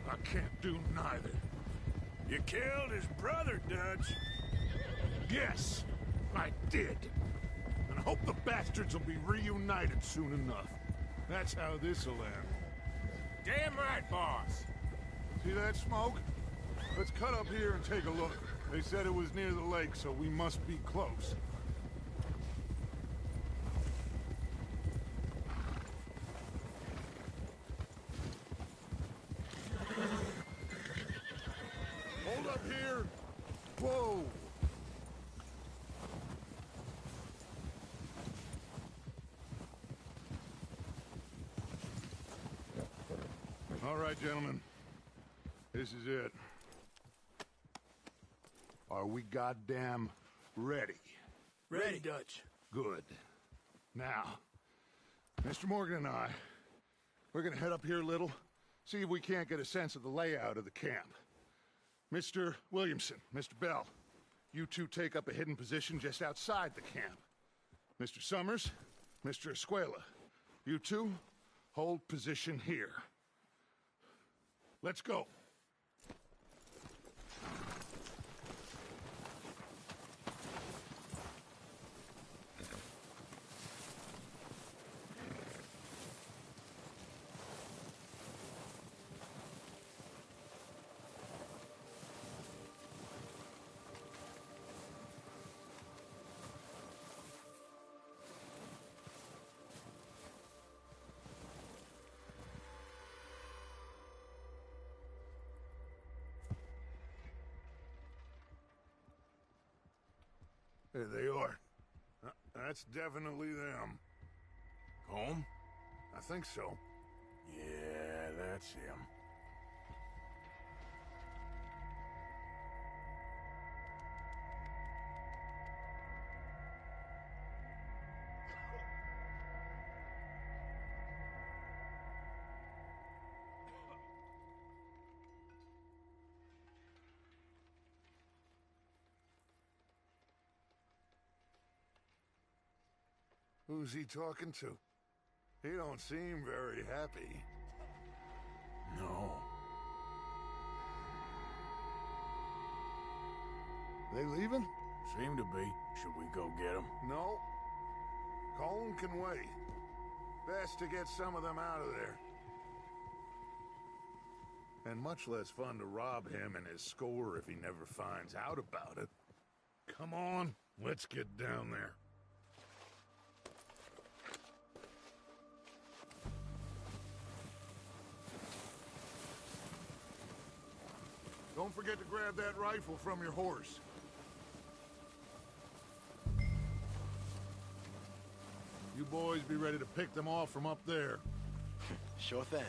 I can't do neither. You killed his brother, Dutch. Yes, I did. And I hope the bastards will be reunited soon enough. That's how this'll end. Damn right, boss. See that smoke? Let's cut up here and take a look. They said it was near the lake, so we must be close. Hold up here. Whoa. All right, gentlemen. This is it. Are we goddamn ready? Ready, Dutch. Good. Now, Mr. Morgan and I, we're gonna head up here a little, see if we can't get a sense of the layout of the camp. Mr. Williamson, Mr. Bell, you two take up a hidden position just outside the camp. Mr. Summers, Mr. Escuela, you two hold position here. Let's go. There they are. That's definitely them. Home? I think so. Yeah, that's him. Who's he talking to? He don't seem very happy. No. They leaving? Seem to be. Should we go get them? No. Colm can wait. Best to get some of them out of there. And much less fun to rob him and his score if he never finds out about it. Come on, let's get down there. Don't forget to grab that rifle from your horse. You boys be ready to pick them off from up there. Sure thing.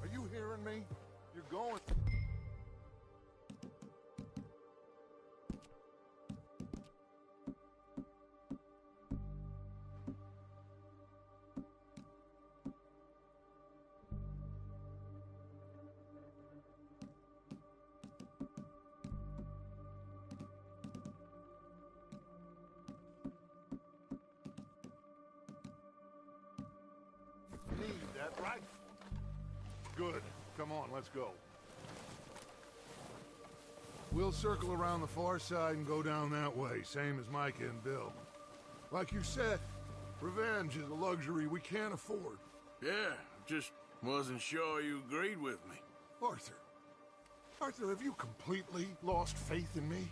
Are you hearing me? You're going... Need that rifle. Good. Come on, let's go. We'll circle around the far side and go down that way, same as Micah and Bill. Like you said, revenge is a luxury we can't afford. Yeah, just wasn't sure you agreed with me. Arthur, have you completely lost faith in me?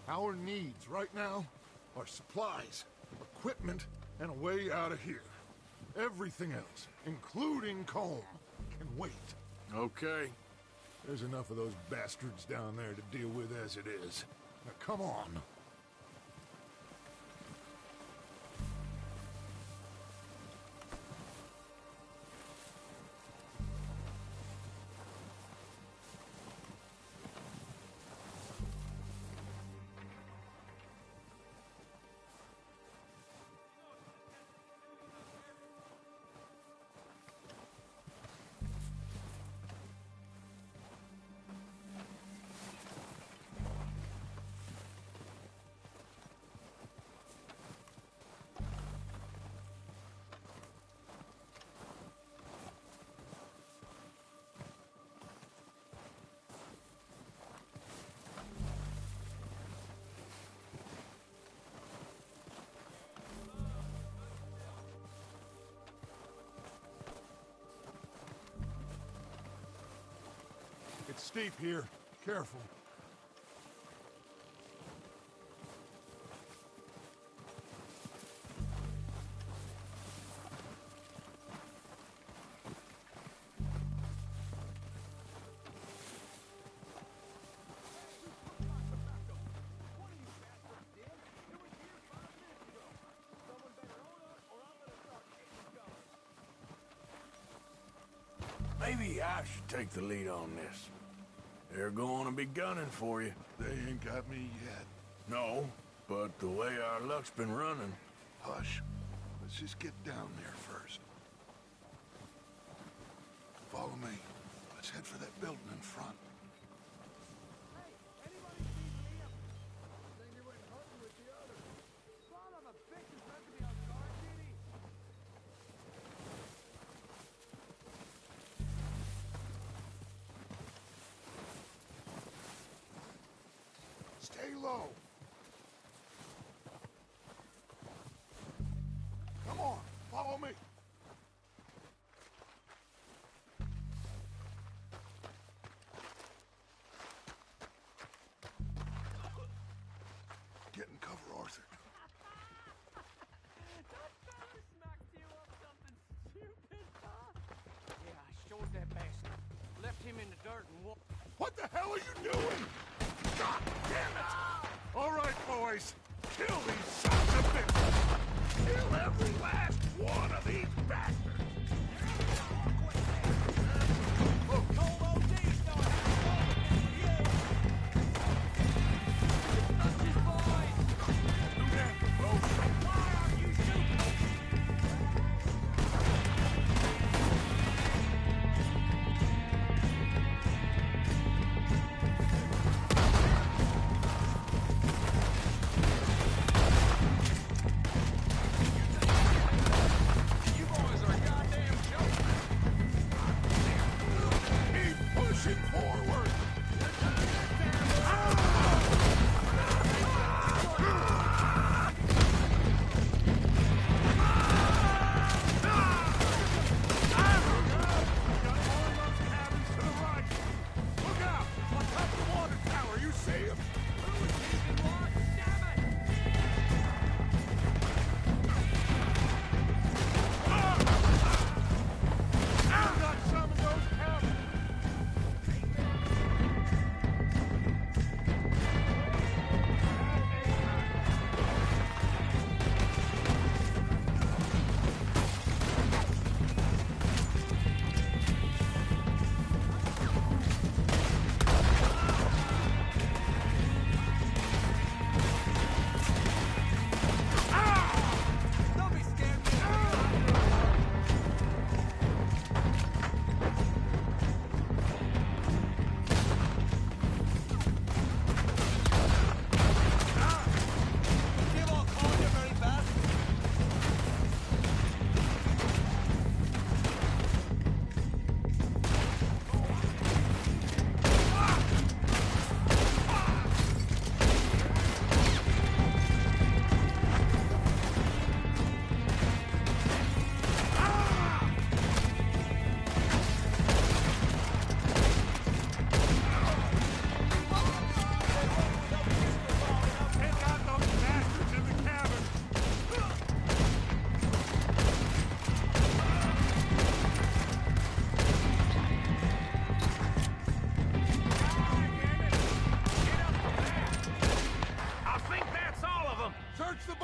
Our needs right now are supplies, equipment, and a way out of here. Everything else, including Colm, can wait. Okay. There's enough of those bastards down there to deal with as it is. Now come on. It's steep here. Careful. Maybe I should take the lead on this. They're going to be gunning for you. They ain't got me yet. No, but the way our luck's been running... Hush. Let's just get down there first. Follow me. Let's head for that building in front. Stay low. Come on, follow me. Get in cover, Arthur. Yeah, I showed that bastard. Left him in the dirt and walked. What the hell are you doing? God damn it! All right, boys. Kill these sons of bitches! Kill every last one of these bastards!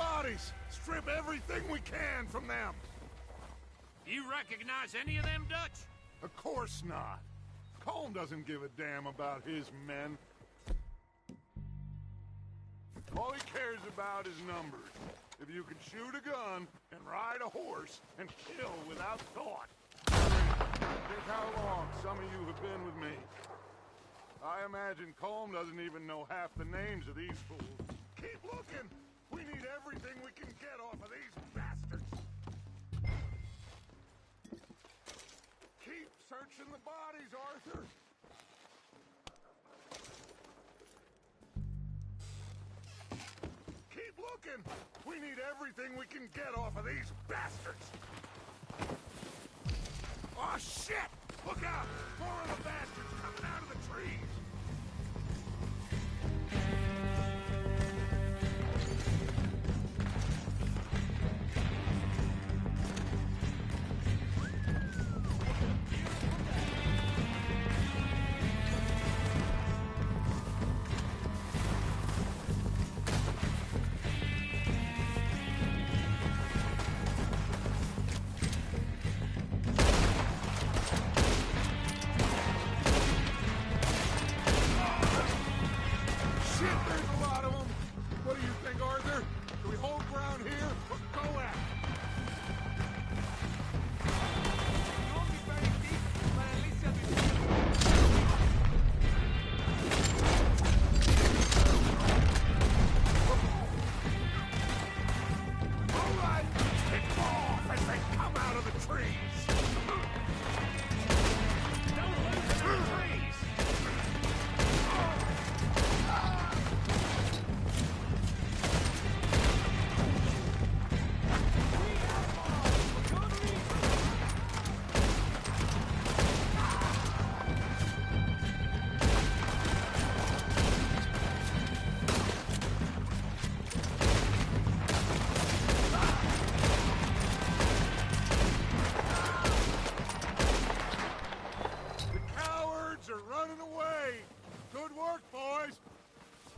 bodies! Strip everything we can from them! You recognize any of them, Dutch? Of course not. Colm doesn't give a damn about his men. All he cares about is numbers. If you can shoot a gun and ride a horse and kill without thought. Think how long some of you have been with me. I imagine Colm doesn't even know half the names of these fools. Keep looking! We need everything we can get off of these bastards! Keep searching the bodies, Arthur! Keep looking! We need everything we can get off of these bastards! Oh, shit! Look out! More of the bastards coming out of the trees!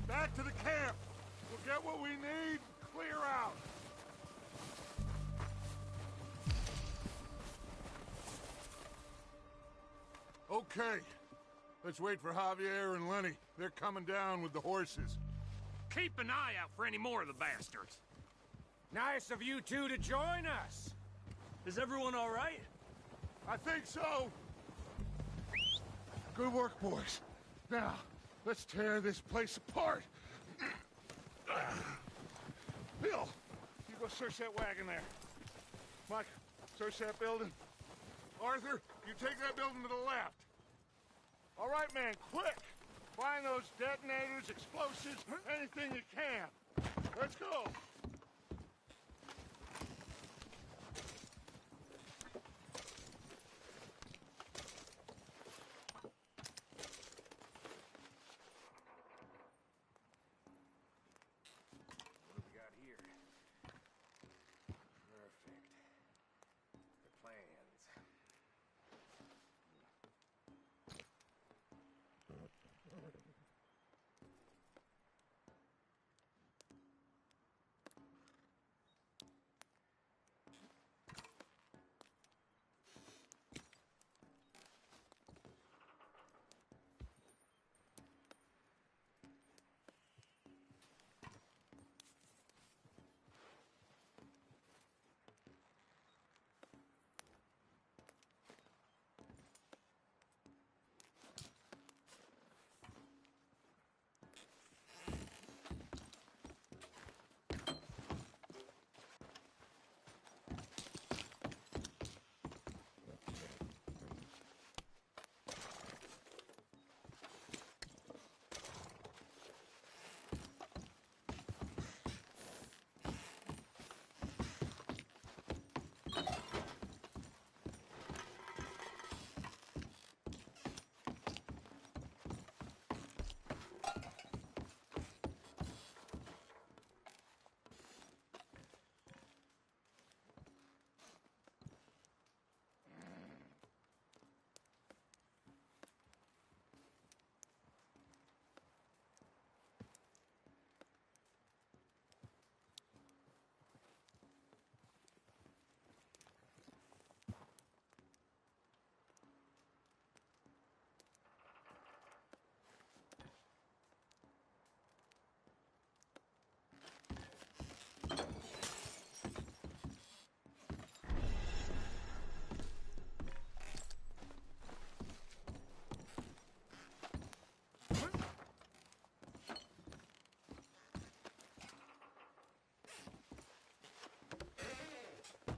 Back to the camp. We'll get what we need, clear out. Okay. Let's wait for Javier and Lenny. They're coming down with the horses. Keep an eye out for any more of the bastards. Nice of you two to join us. Is everyone all right? I think so. Good work, boys. Now, let's tear this place apart. Bill, you go search that wagon there. Mike, search that building. Arthur, you take that building to the left. All right, man, quick! Find those detonators, explosives, anything you can. Let's go.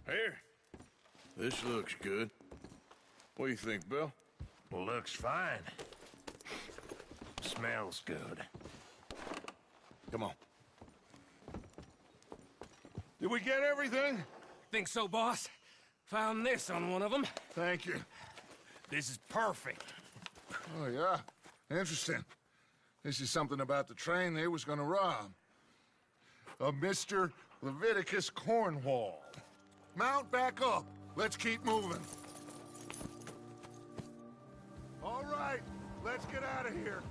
Here. This looks good. What do you think, Bill? Looks fine. Smells good. Come on. Did we get everything? Think so, boss? Found this on one of them. Thank you. This is perfect. Oh, yeah? Interesting. This is something about the train they was gonna rob. A Mr. Leviticus Cornwall. Mount back up. Let's keep moving. All right, let's get out of here.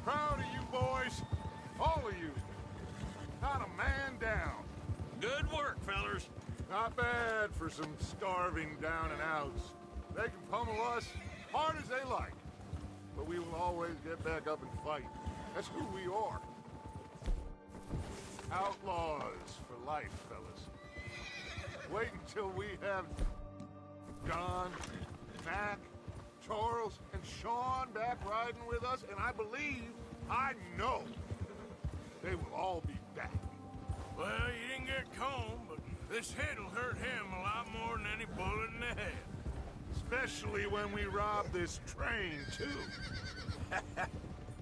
Proud of you boys. All of you. Not a man down. Good work, fellers. Not bad for some starving down and outs. They can pummel us hard as they like. But we will always get back up and fight. That's who we are. Outlaws for life, fellas. Wait until we have John, Mac, Charles, and Sean back riding with us, and I know, they will all be back. Well, you didn't get Combe, but this hit'll hurt him a lot more than any bullet in the head. Especially when we rob this train, too.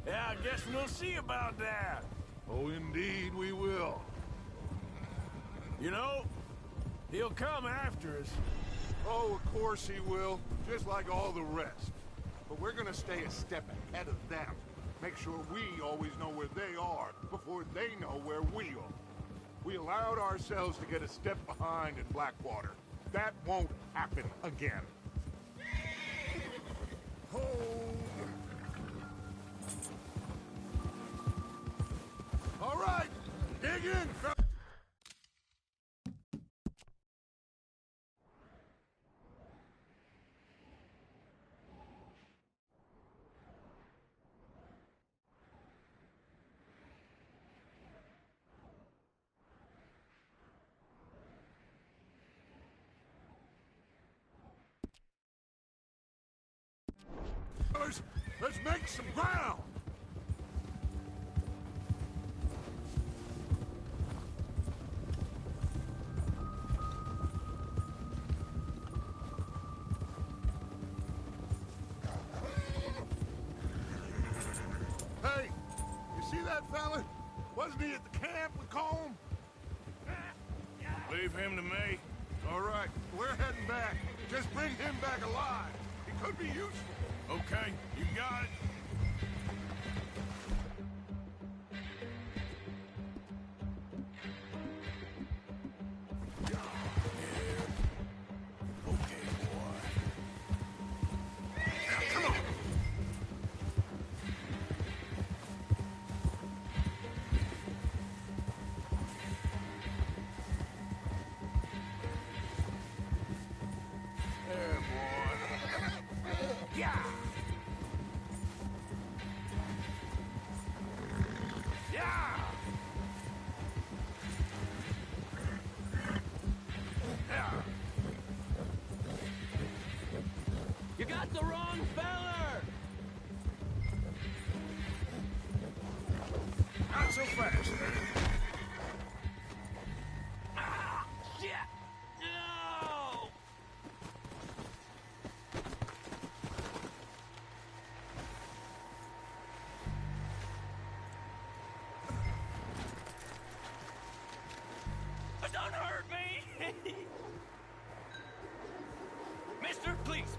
Yeah, I guess we'll see about that. Oh, indeed we will. You know, he'll come after us. Oh, of course he will, just like all the rest. But we're gonna stay a step ahead of them. Make sure we always know where they are before they know where we are. We allowed ourselves to get a step behind in Blackwater. That won't happen again. All right, dig in, fellas. Let's make some ground! Hey, you see that fella? Wasn't he at the camp with Combe? Leave him to me. All right, we're heading back. Just bring him back alive. He could be useful. Okay, you got it. You got the wrong feller! Not so fast. Ah, shit! No! Don't hurt me! Mister, please.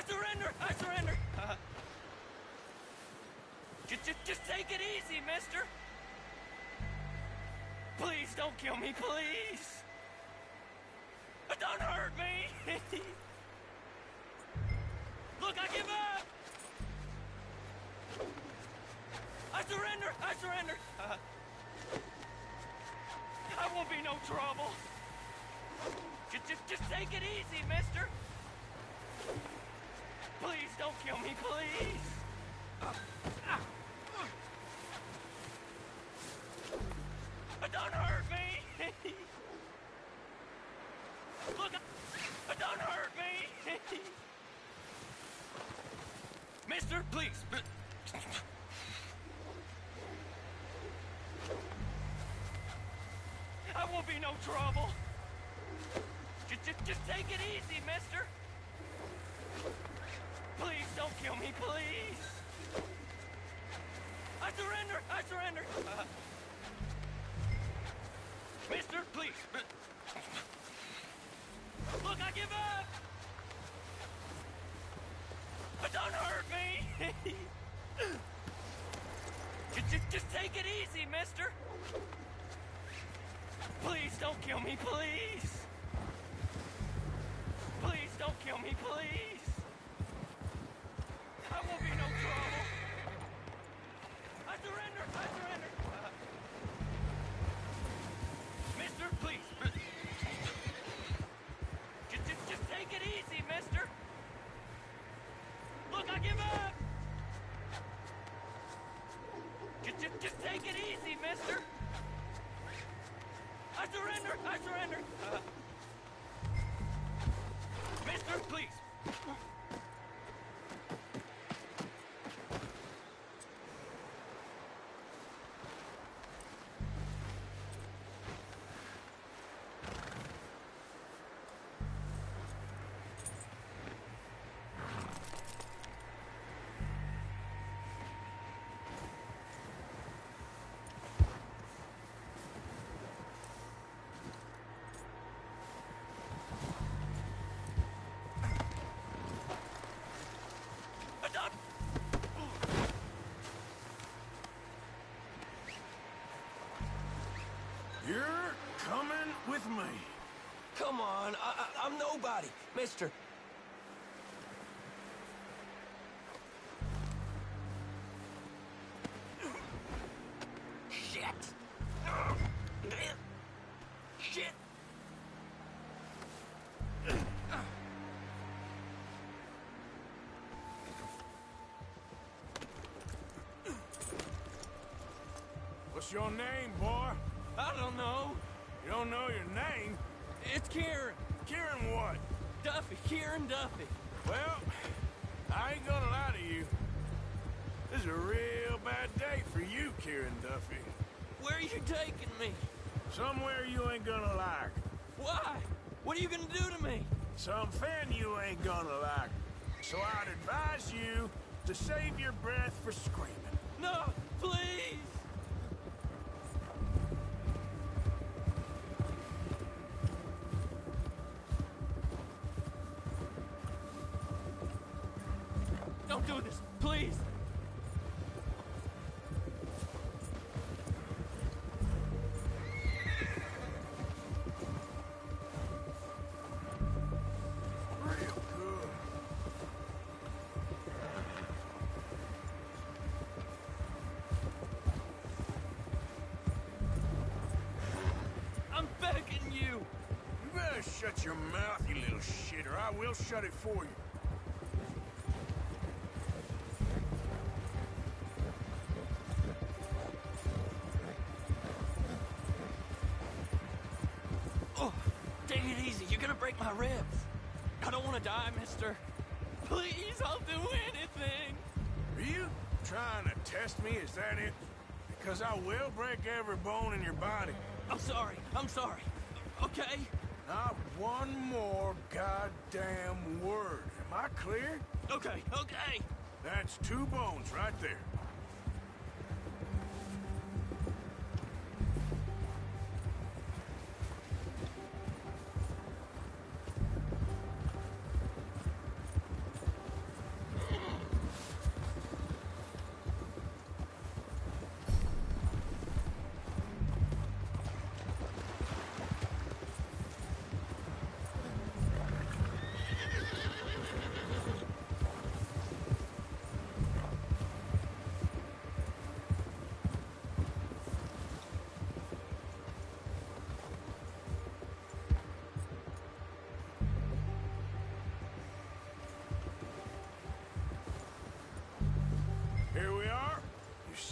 surrender! I surrender! Just take it easy, mister! Please don't kill me, please! Don't hurt me! Look, I give up! I surrender! I surrender! I won't be no trouble! Just take it easy, mister! Please don't kill me, please! Don't hurt me! Look, don't hurt me! Mister, please! I won't be no trouble! Just take it easy, mister! Please don't kill me, please! I surrender! I surrender! Mister, please! Look, I give up! Don't hurt me! Just take it easy, mister! Please don't kill me, please! Please don't kill me, please! I won't be no trouble! I surrender! I surrender! Mister, please! Just take it easy, mister! Look, I give up! Just take it easy, mister! I surrender! I surrender! Mister, please! You're coming with me. Come on, I'm nobody, mister. Shit. Shit. What's your name, boy? I don't know. You don't know your name? It's Kieran. Kieran what? Duffy. Kieran Duffy. Well, I ain't gonna lie to you. This is a real bad day for you, Kieran Duffy. Where are you taking me? Somewhere you ain't gonna like. Why? What are you gonna do to me? Something you ain't gonna like. So I'd advise you to save your breath for screaming. No, please! Don't do this, please! Real good. I'm begging you! You better shut your mouth, you little shit, or I will shut it for you. Oh, take it easy. You're gonna break my ribs. I don't want to die, mister. Please, I'll do anything. Are you trying to test me? Is that it? Because I will break every bone in your body. I'm sorry. I'm sorry. Okay? Not one more goddamn word. Am I clear? Okay, okay. That's 2 bones right there.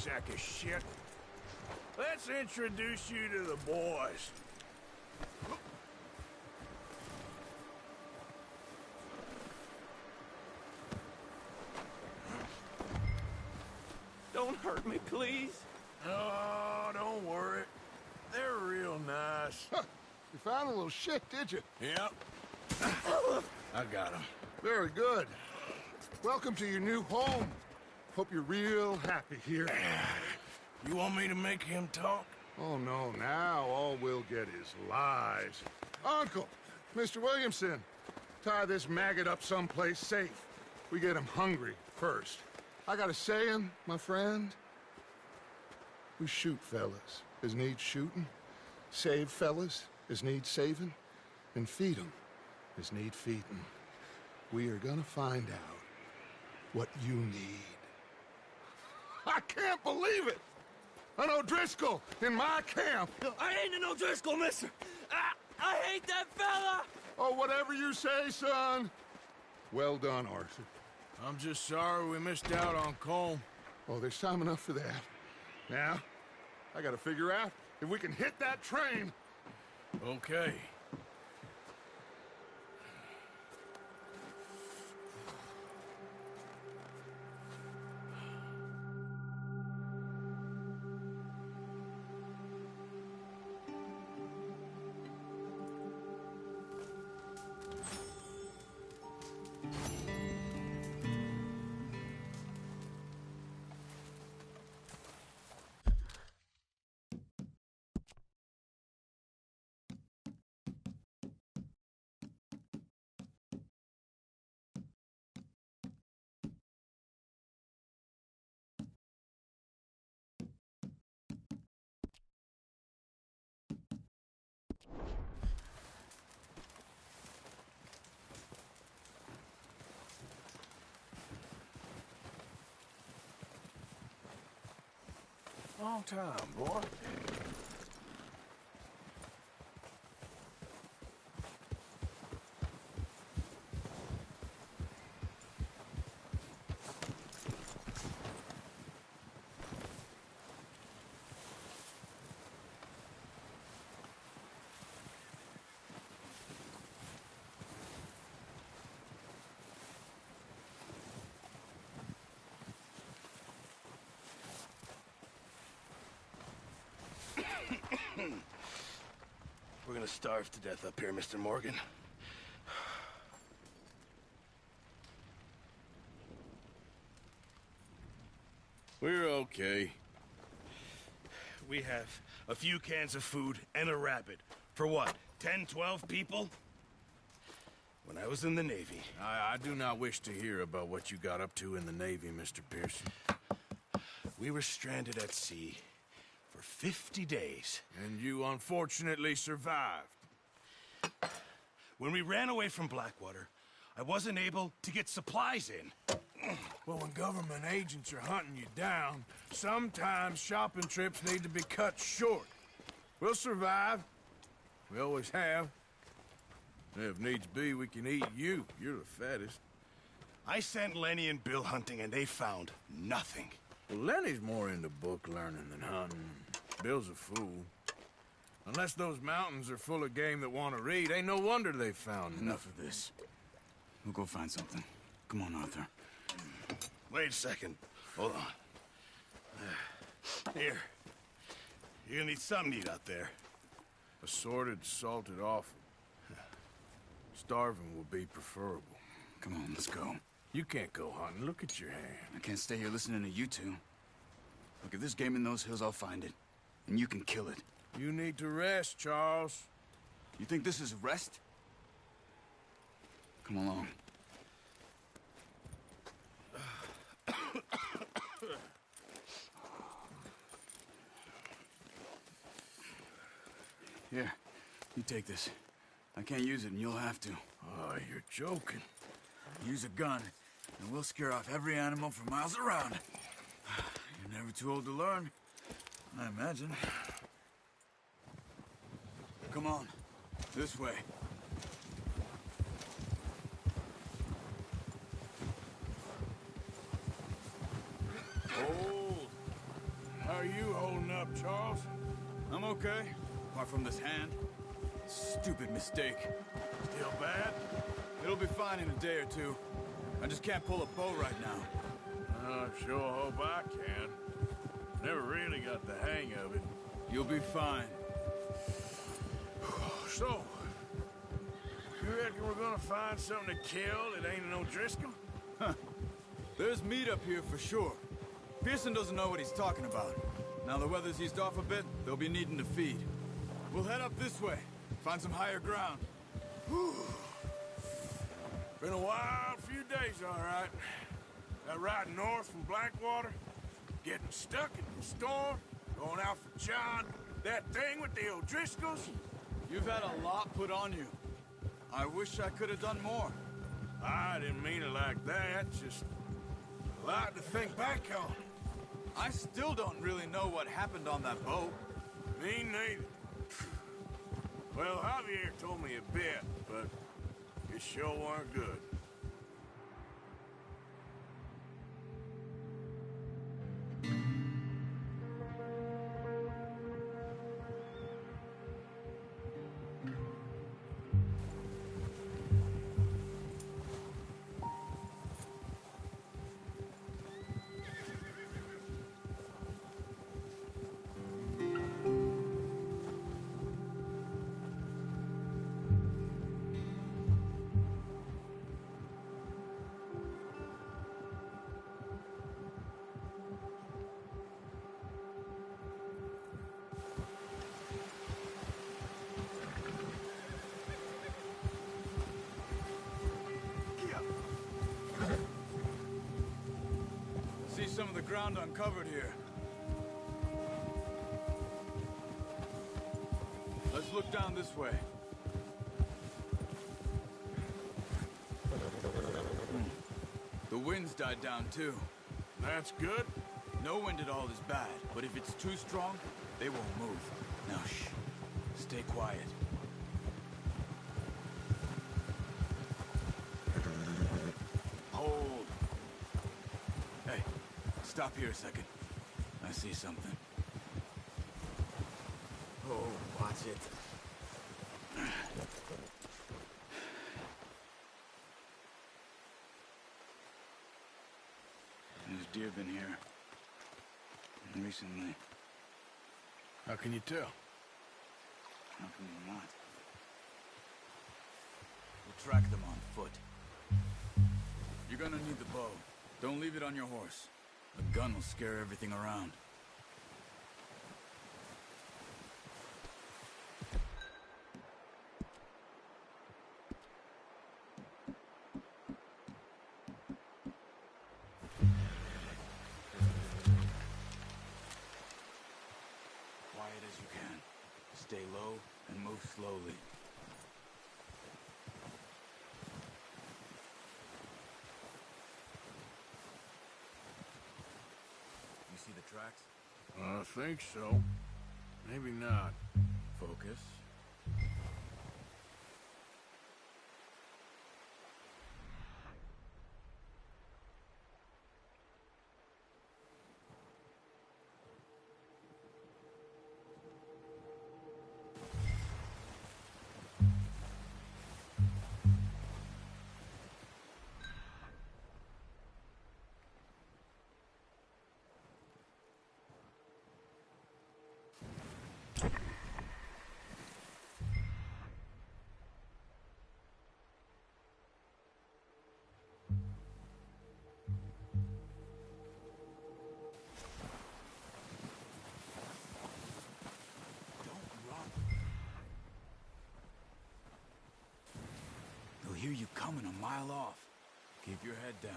sack of shit. Let's introduce you to the boys. Don't hurt me, please. Oh, don't worry. They're real nice. You found a little shit, did you? Yep. I got him. Very good. Welcome to your new home. Hope you're real happy here. You want me to make him talk? Oh, no, now all we'll get is lies. Uncle, Mr. Williamson, tie this maggot up someplace safe. We get him hungry first. I got a saying, my friend. We shoot fellas as need shooting, save fellas as need saving, and feed 'em as need feeding. We are gonna find out what you need. I can't believe it! An O'Driscoll in my camp! I ain't an O'Driscoll, mister! I hate that fella! Oh, whatever you say, son. Well done, Arthur. I'm just sorry we missed out on Colm. Oh, there's time enough for that. Now, I gotta figure out if we can hit that train. Okay. Long time, boy. We're gonna starve to death up here, Mr. Morgan. We're okay. We have a few cans of food and a rabbit. For what, 10, 12 people? When I was in the Navy... I do not wish to hear about what you got up to in the Navy, Mr. Pearson. We were stranded at sea for 50 days. And you unfortunately survived. When we ran away from Blackwater, I wasn't able to get supplies in. Well, when government agents are hunting you down, sometimes shopping trips need to be cut short. We'll survive. We always have. If needs be, we can eat you. You're the fattest. I sent Lenny and Bill hunting, and they found nothing. Well, Lenny's more into book learning than hunting. Bill's a fool. Unless those mountains are full of game that want to read, ain't no wonder they found Enough of this. We'll go find something. Come on, Arthur. Wait a second. Hold on. Here. You're gonna need something to eat out there. Assorted, salted offal. Starving will be preferable. Come on, let's go. You can't go hunting. Look at your hand. I can't stay here listening to you two. Look, if there's game in those hills, I'll find it. And you can kill it. You need to rest, Charles. You think this is rest? Come along. Here, you take this. I can't use it, and you'll have to. Oh, you're joking. Use a gun, and we'll scare off every animal for miles around. You're never too old to learn, I imagine. Come on, this way. Hold. How are you holding up, Charles? I'm okay, apart from this hand. Stupid mistake. Still bad? It'll be fine in a day or two. I just can't pull a bow right now. I sure hope I can. Never really got the hang of it. You'll be fine. So, you reckon we're gonna find something to kill that ain't no Driscoll? Huh. There's meat up here for sure. Pearson doesn't know what he's talking about. Now the weather's eased off a bit, they'll be needing to feed. We'll head up this way, find some higher ground. Whew. Been a wild few days, all right. That ride north from Blackwater, getting stuck in the storm, going out for John, that thing with the O'Driscolls. You've had a lot put on you. I wish I could have done more. I didn't mean it like that, just a lot to think back on. I still don't really know what happened on that boat. Me neither. Well, Javier told me a bit, but it sure weren't good. See some of the ground uncovered here. Let's look down this way. The wind's died down too. That's good. No wind at all is bad, but if it's too strong, they won't move. Now shh. Stay quiet. Hold. Hey, stop here a second. I see something. Oh, watch it. There's deer been here. Recently. How can you tell? How can you not? We'll track them on foot. You're gonna need the bow. Don't leave it on your horse. The gun will scare everything around. Quiet as you can. Stay low and move slowly. You see the tracks? I think so. Maybe not. Focus. They'll hear you coming a mile off. Keep your head down.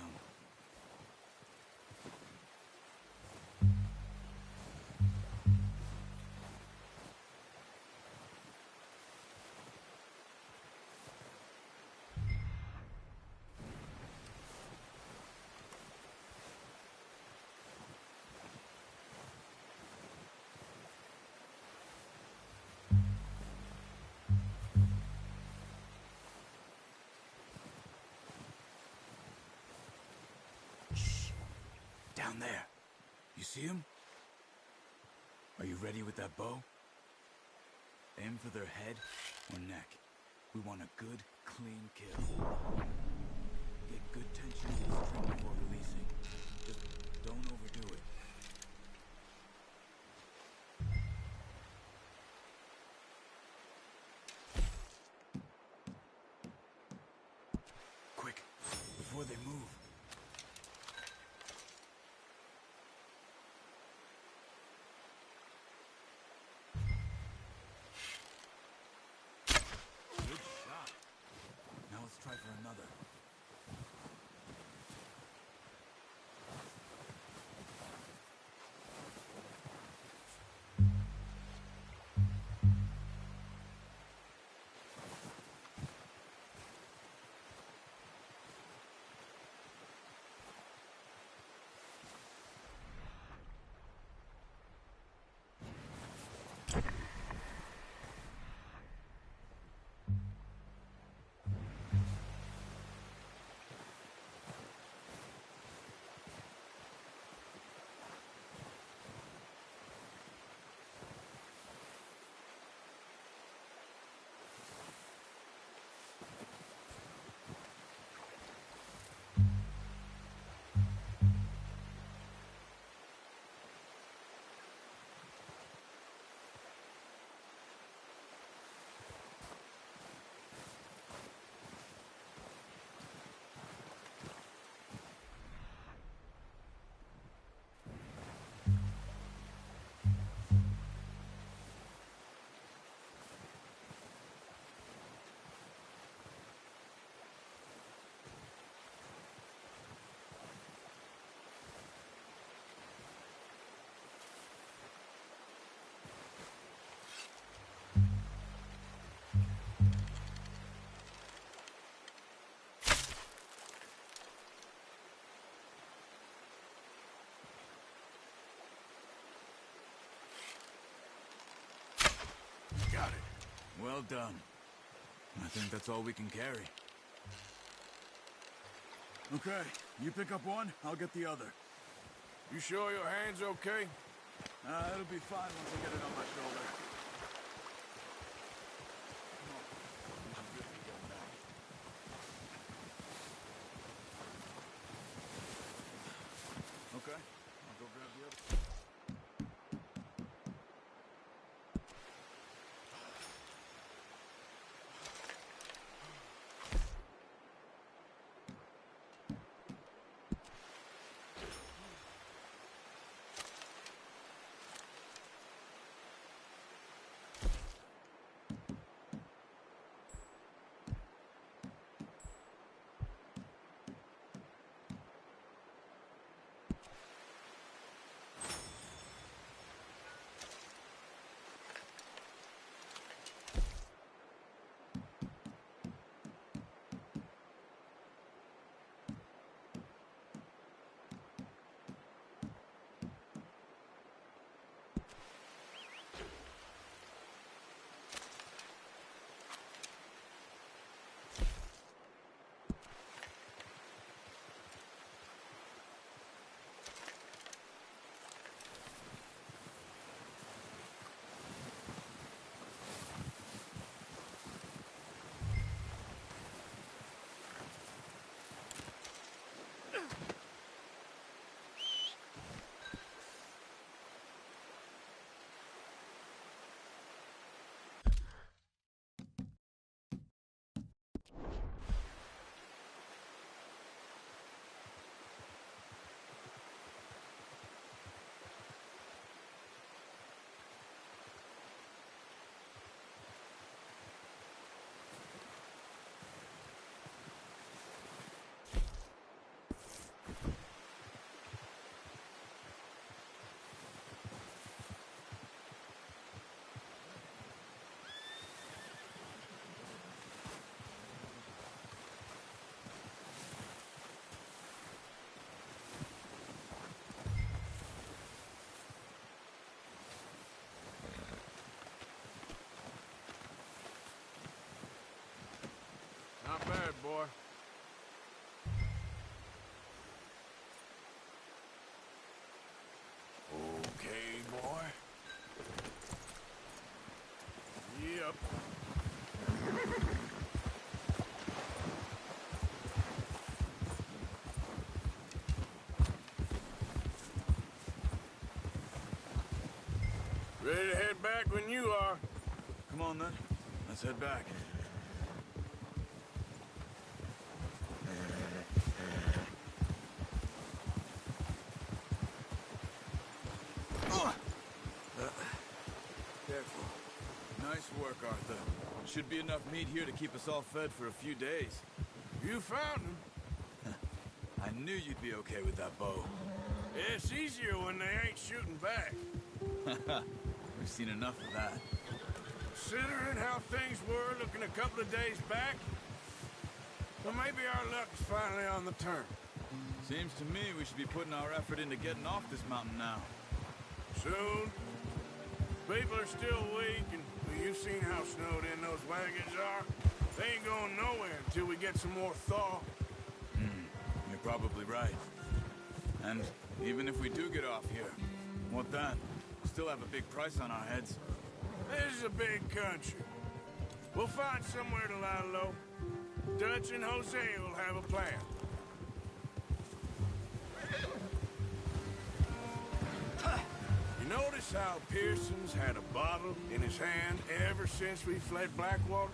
Down there. You see him? You ready with that bow? Aim for their head or neck. We want a good, clean kill. Get good tension in the string before releasing. Just don't overdo it. Quick, before they move. Good shot. Now let's try for another. Got it. Well done. I think that's all we can carry. Okay, you pick up one, I'll get the other. You sure your hand's okay? It'll be fine once I get it on my shoulder. Okay, I'll go grab the other. Ready to head back when you are. Come on, then. Let's head back. Careful. Nice work, Arthur. Should be enough meat here to keep us all fed for a few days. You found him. I knew you'd be okay with that bow. It's easier when they ain't shooting back. We've seen enough of that. Considering how things were looking a couple of days back, well, maybe our luck's finally on the turn. Seems to me we should be putting our effort into getting off this mountain now. Soon. People are still weak, and well, you've seen how snowed in those wagons are. They ain't going nowhere until we get some more thaw. You're probably right. And even if we do get off here, what then? Still have a big price on our heads. This is a big country. We'll find somewhere to lie low. Dutch and Hosea will have a plan. You notice how Pearson's had a bottle in his hand ever since we fled Blackwater?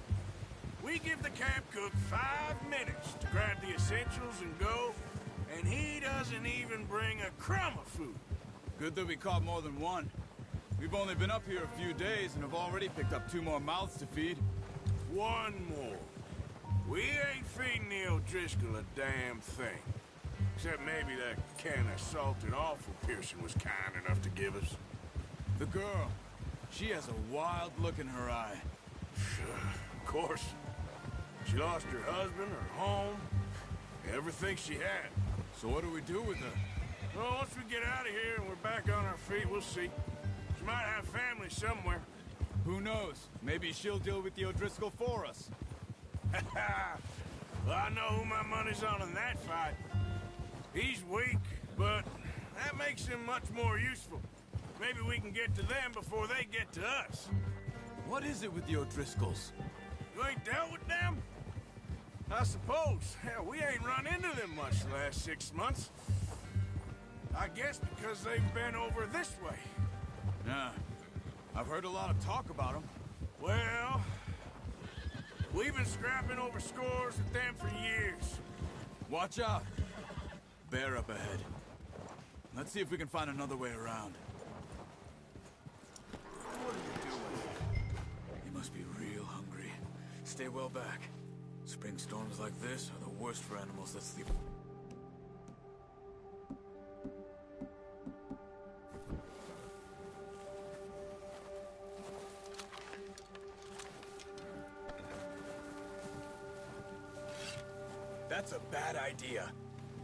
We give the camp cook 5 minutes to grab the essentials and go, and he doesn't even bring a crumb of food. Good that we caught more than one. We've only been up here a few days and have already picked up 2 more mouths to feed. 1 more. We ain't feeding the O'Driscoll a damn thing. Except maybe that can of salted offal Pearson was kind enough to give us. The girl. She has a wild look in her eye. Of course. She lost her husband, her home, everything she had. So what do we do with her? Well, once we get out of here and we're back on our feet, we'll see. She might have family somewhere. Who knows? Maybe she'll deal with the O'Driscoll for us. Well, I know who my money's on in that fight. He's weak, but that makes him much more useful. Maybe we can get to them before they get to us. What is it with the O'Driscolls? You ain't dealt with them? I suppose. Hell, we ain't run into them much the last 6 months. I guess because they've been over this way. Yeah. I've heard a lot of talk about them. Well, we've been scrapping over scores with them for years. Watch out. Bear up ahead. Let's see if we can find another way around. What are you doing? You must be real hungry. Stay well back. Spring storms like this are the worst for animals that sleep. That's a bad idea.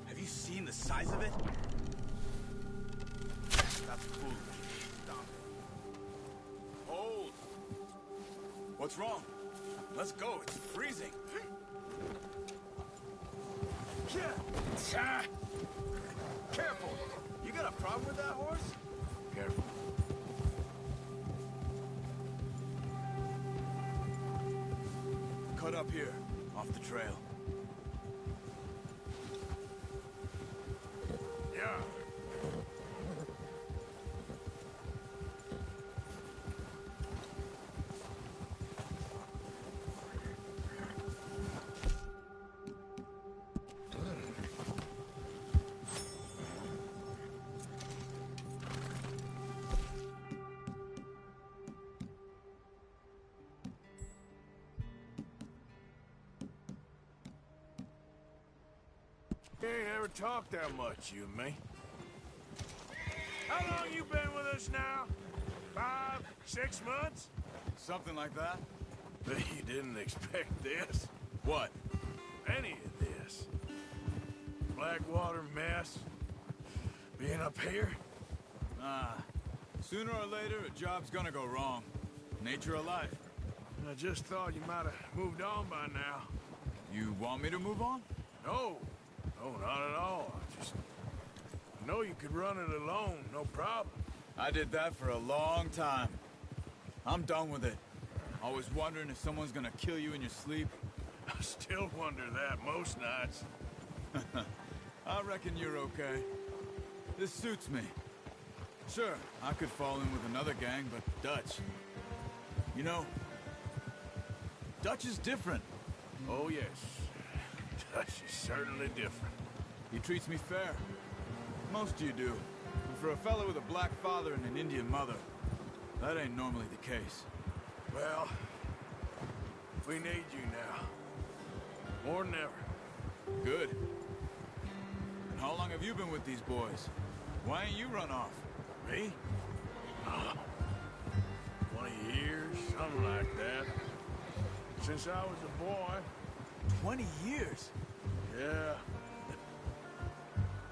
Have you seen the size of it? That's foolish. Stop it. Hold! What's wrong? Let's go. It's freezing. Careful! You got a problem with that horse? Careful. Cut up here, off the trail. Yeah. We ain't ever talked that much, you and me. How long you been with us now? 5, 6 months? Something like that. You didn't expect this. What? Any of this. Blackwater mess. Being up here. Sooner or later, a job's gonna go wrong. Nature of life. I just thought you might have moved on by now. You want me to move on? No. No, not at all. I know you could run it alone, no problem. I did that for a long time. I'm done with it. Always wondering if someone's gonna kill you in your sleep? I still wonder that most nights. I reckon you're okay. This suits me. Sure, I could fall in with another gang, but Dutch... You know, Dutch is different. Oh, yes. Dutch is certainly different. He treats me fair. Most of you do. And for a fella with a black father and an Indian mother, that ain't normally the case. Well, we need you now. More than ever. Good. And how long have you been with these boys? Why ain't you run off? Me? 20 years, something like that. Since I was a boy. 20 years? Yeah.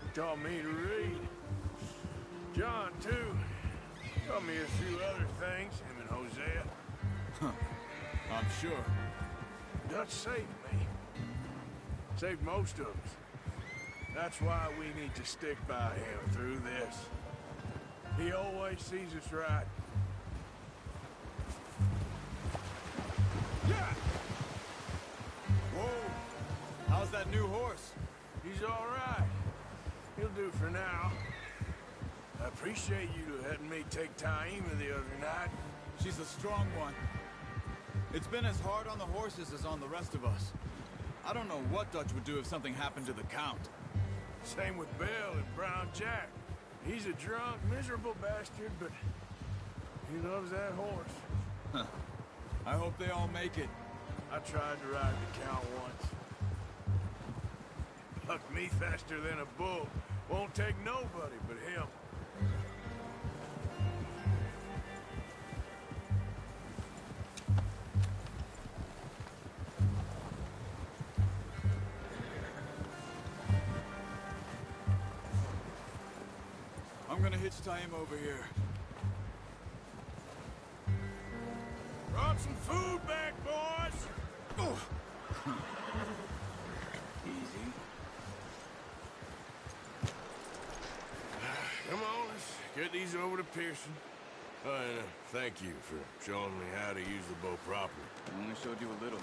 He taught me to read. John, too. Taught me a few other things, him and Hosea. Huh. I'm sure. Dutch saved me. Saved most of us. That's why we need to stick by him through this. He always sees us right. Yeah! Whoa! How's that new horse? He's all right. He'll do for now. I appreciate you letting me take Taima the other night. She's a strong one. It's been as hard on the horses as on the rest of us. I don't know what Dutch would do if something happened to the Count. Same with Bill and Brown Jack. He's a drunk, miserable bastard, but he loves that horse. Huh. I hope they all make it. I tried to ride the Count once. Bucked me faster than a bull. Won't take nobody but him. I'm gonna hitch Taima over here. Brought some food back, boys! Oh. Easy. Come on, let's get these over to Pearson. Oh, and thank you for showing me how to use the bow properly. I only showed you a little.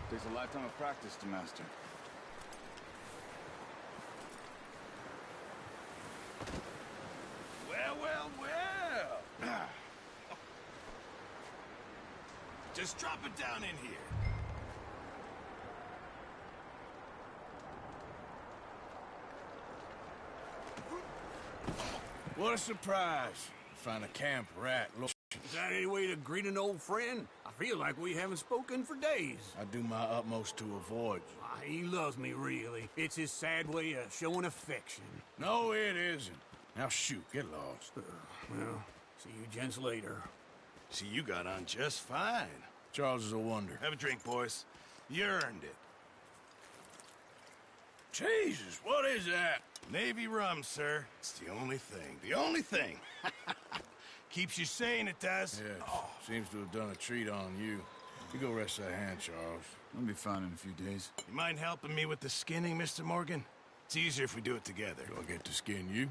Takes a lifetime of practice to master. Well, well, well! Just drop it down in here. What a surprise. Find a camp rat. Is that any way to greet an old friend? I feel like we haven't spoken for days. I do my utmost to avoid you. He loves me, really. It's his sad way of showing affection. No, it isn't. Now shoot, get lost. Well, see you gents later. See, you got on just fine. Charles is a wonder. Have a drink, boys. You earned it. Jesus, what is that? Navy rum, sir. It's the only thing. The only thing. Keeps you sane, it does. Yeah, seems to have done a treat on you. You go rest that hand, Charles. I'll be fine in a few days. You mind helping me with the skinning, Mr. Morgan? It's easier if we do it together. Do I get to skin you?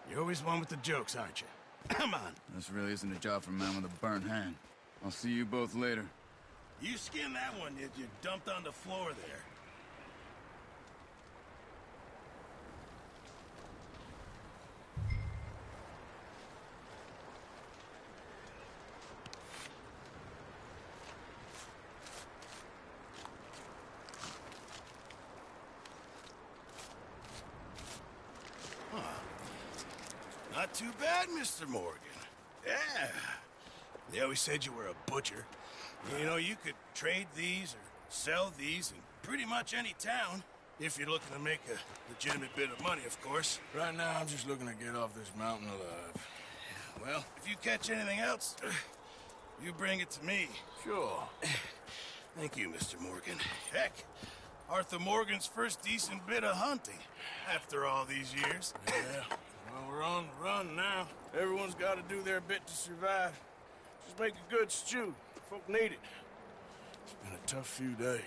You're always one with the jokes, aren't you? Come on. This really isn't a job for a man with a burnt hand. I'll see you both later. You skinned that one that you dumped on the floor there. Not too bad, Mr. Morgan. Yeah. They always said you were a butcher. You know, you could trade these or sell these in pretty much any town. If you're looking to make a legitimate bit of money, of course. Right now, I'm just looking to get off this mountain alive. Well, if you catch anything else, you bring it to me. Sure. Thank you, Mr. Morgan. Heck, Arthur Morgan's first decent bit of hunting after all these years. Yeah. Well, we're on the run now. Everyone's got to do their bit to survive. Just make a good stew. Folk need it. It's been a tough few days.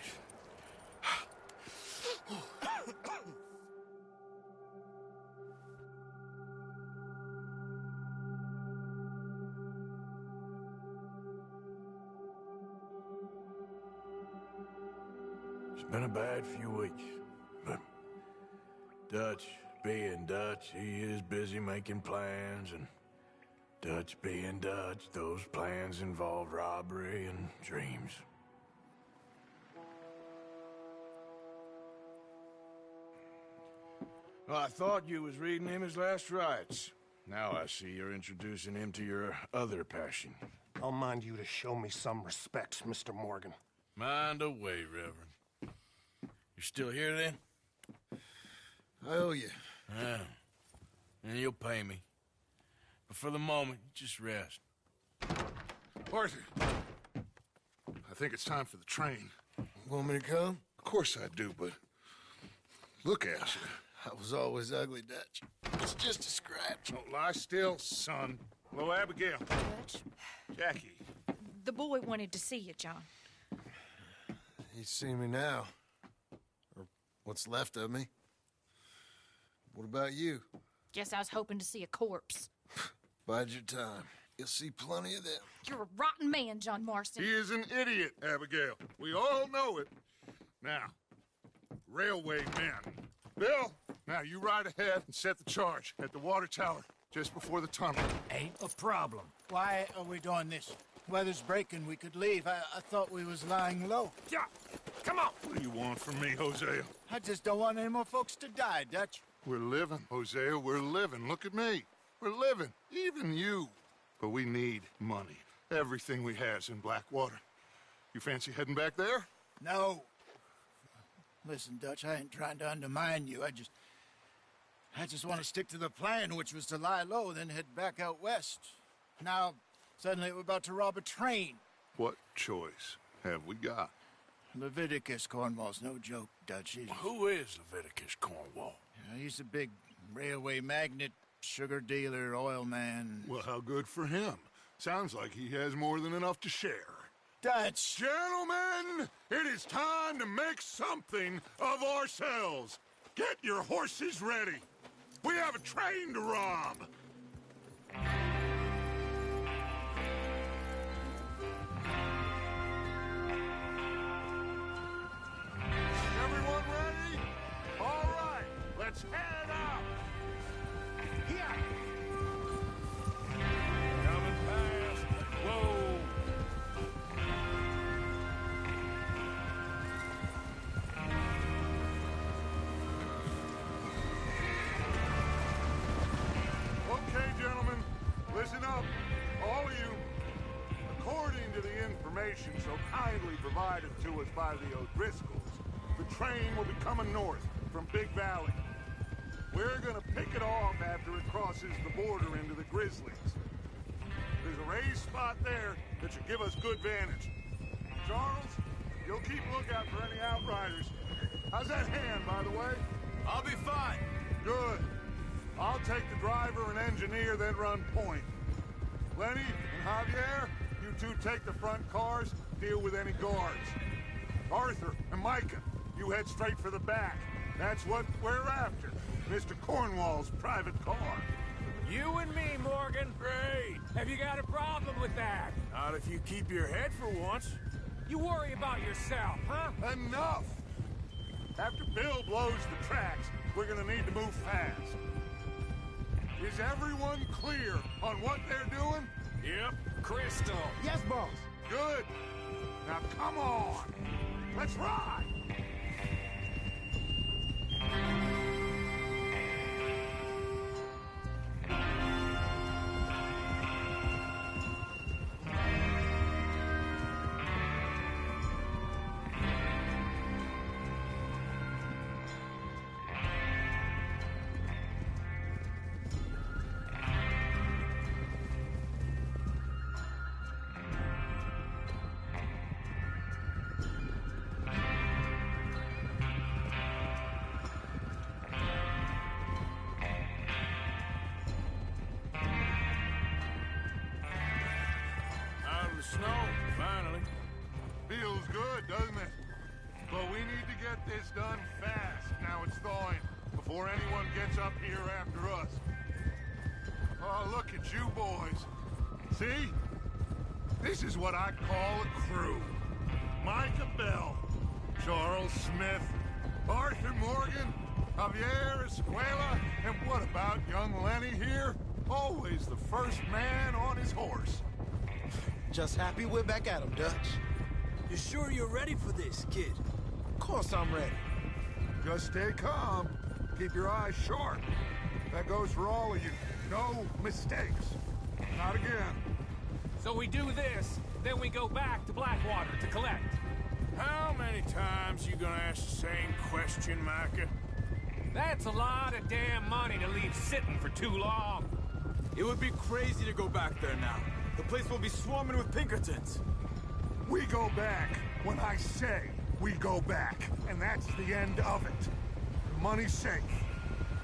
Been a bad few weeks, but Dutch being Dutch, he is busy making plans, and Dutch being Dutch, those plans involve robbery and dreams. Well, I thought you was reading him his last rites. Now I see you're introducing him to your other passion. I'll mind you to show me some respect, Mr. Morgan. Mind away, Reverend. You still here, then? I owe you. Yeah. And you'll pay me. But for the moment, just rest. Arthur, I think it's time for the train. Want me to come? Of course I do, but look at you. I was always ugly, Dutch. It's just a scratch. Don't lie still, son. Hello, Abigail. Dutch, Jackie. the boy wanted to see you, John. He's seen me now. Or what's left of me. What about you? Guess I was hoping to see a corpse. Bide your time. You'll see plenty of them. You're a rotten man, John Marston. He is an idiot, Abigail. We all know it. Now, railway men. Bill, now you ride ahead and set the charge at the water tower just before the tunnel. Ain't a problem. Why are we doing this? Weather's breaking. We could leave. I thought we was lying low. Yeah, come on. What do you want from me, Hosea? I just don't want any more folks to die, Dutch. We're living, Hosea. We're living. Look at me. We're living. Even you. But we need money. Everything we has in Blackwater. You fancy heading back there? No. Listen, Dutch, I ain't trying to undermine you. I just want to stick to the plan, which was to lie low, then head back out west. Now, suddenly we're about to rob a train. What choice have we got? Leviticus Cornwall's no joke, Dutch. Who is Leviticus Cornwall? He's a big railway magnate, sugar dealer, oil man. Well, how good for him. Sounds like he has more than enough to share. Dutch! Gentlemen, it is time to make something of ourselves. Get your horses ready. We have a train to rob. Everyone ready? All right, let's head out. Here. Coming fast. Whoa. Okay, gentlemen, listen up, all of you. According to the information so kindly provided to us by the O'Driscolls, the train will be coming north from Big Valley. We're gonna pick it off after it crosses the border into the Grizzlies. There's a raised spot there that should give us good vantage. Charles, you'll keep lookout for any outriders. How's that hand, by the way? I'll be fine. Good. I'll take the driver and engineer, then run point. Lenny and Javier, you two take the front cars, deal with any guards. Arthur and Micah, you head straight for the back. That's what we're after. Mr. Cornwall's private car. You and me, Morgan. Great. Have you got a problem with that? Not if you keep your head for once. You worry about yourself, huh? Enough! After Bill blows the tracks, we're gonna need to move fast. Is everyone clear on what they're doing? Yep. Crystal. Yes, boss. Good. Now come on. Let's ride. Out of the snow, finally. Feels good, doesn't it? But we need to get this done fast. Now it's thawing, before anyone gets up here after us. Oh, look at you boys. See? This is what I call a crew. Micah Bell, Charles Smith, Arthur Morgan, Javier Escuela, and what about young Lenny here? Always the first man on his horse. Just happy we're back at him, Dutch. You sure you're ready for this, kid? Of course I'm ready. Just stay calm. Keep your eyes sharp. That goes for all of you. No mistakes. Not again. So we do this, then we go back to Blackwater to collect. How many times you gonna ask the same question, Micah? That's a lot of damn money to leave sitting for too long. It would be crazy to go back there now. The place will be swarming with Pinkertons. We go back when I say we go back, and that's the end of it. The money's safe.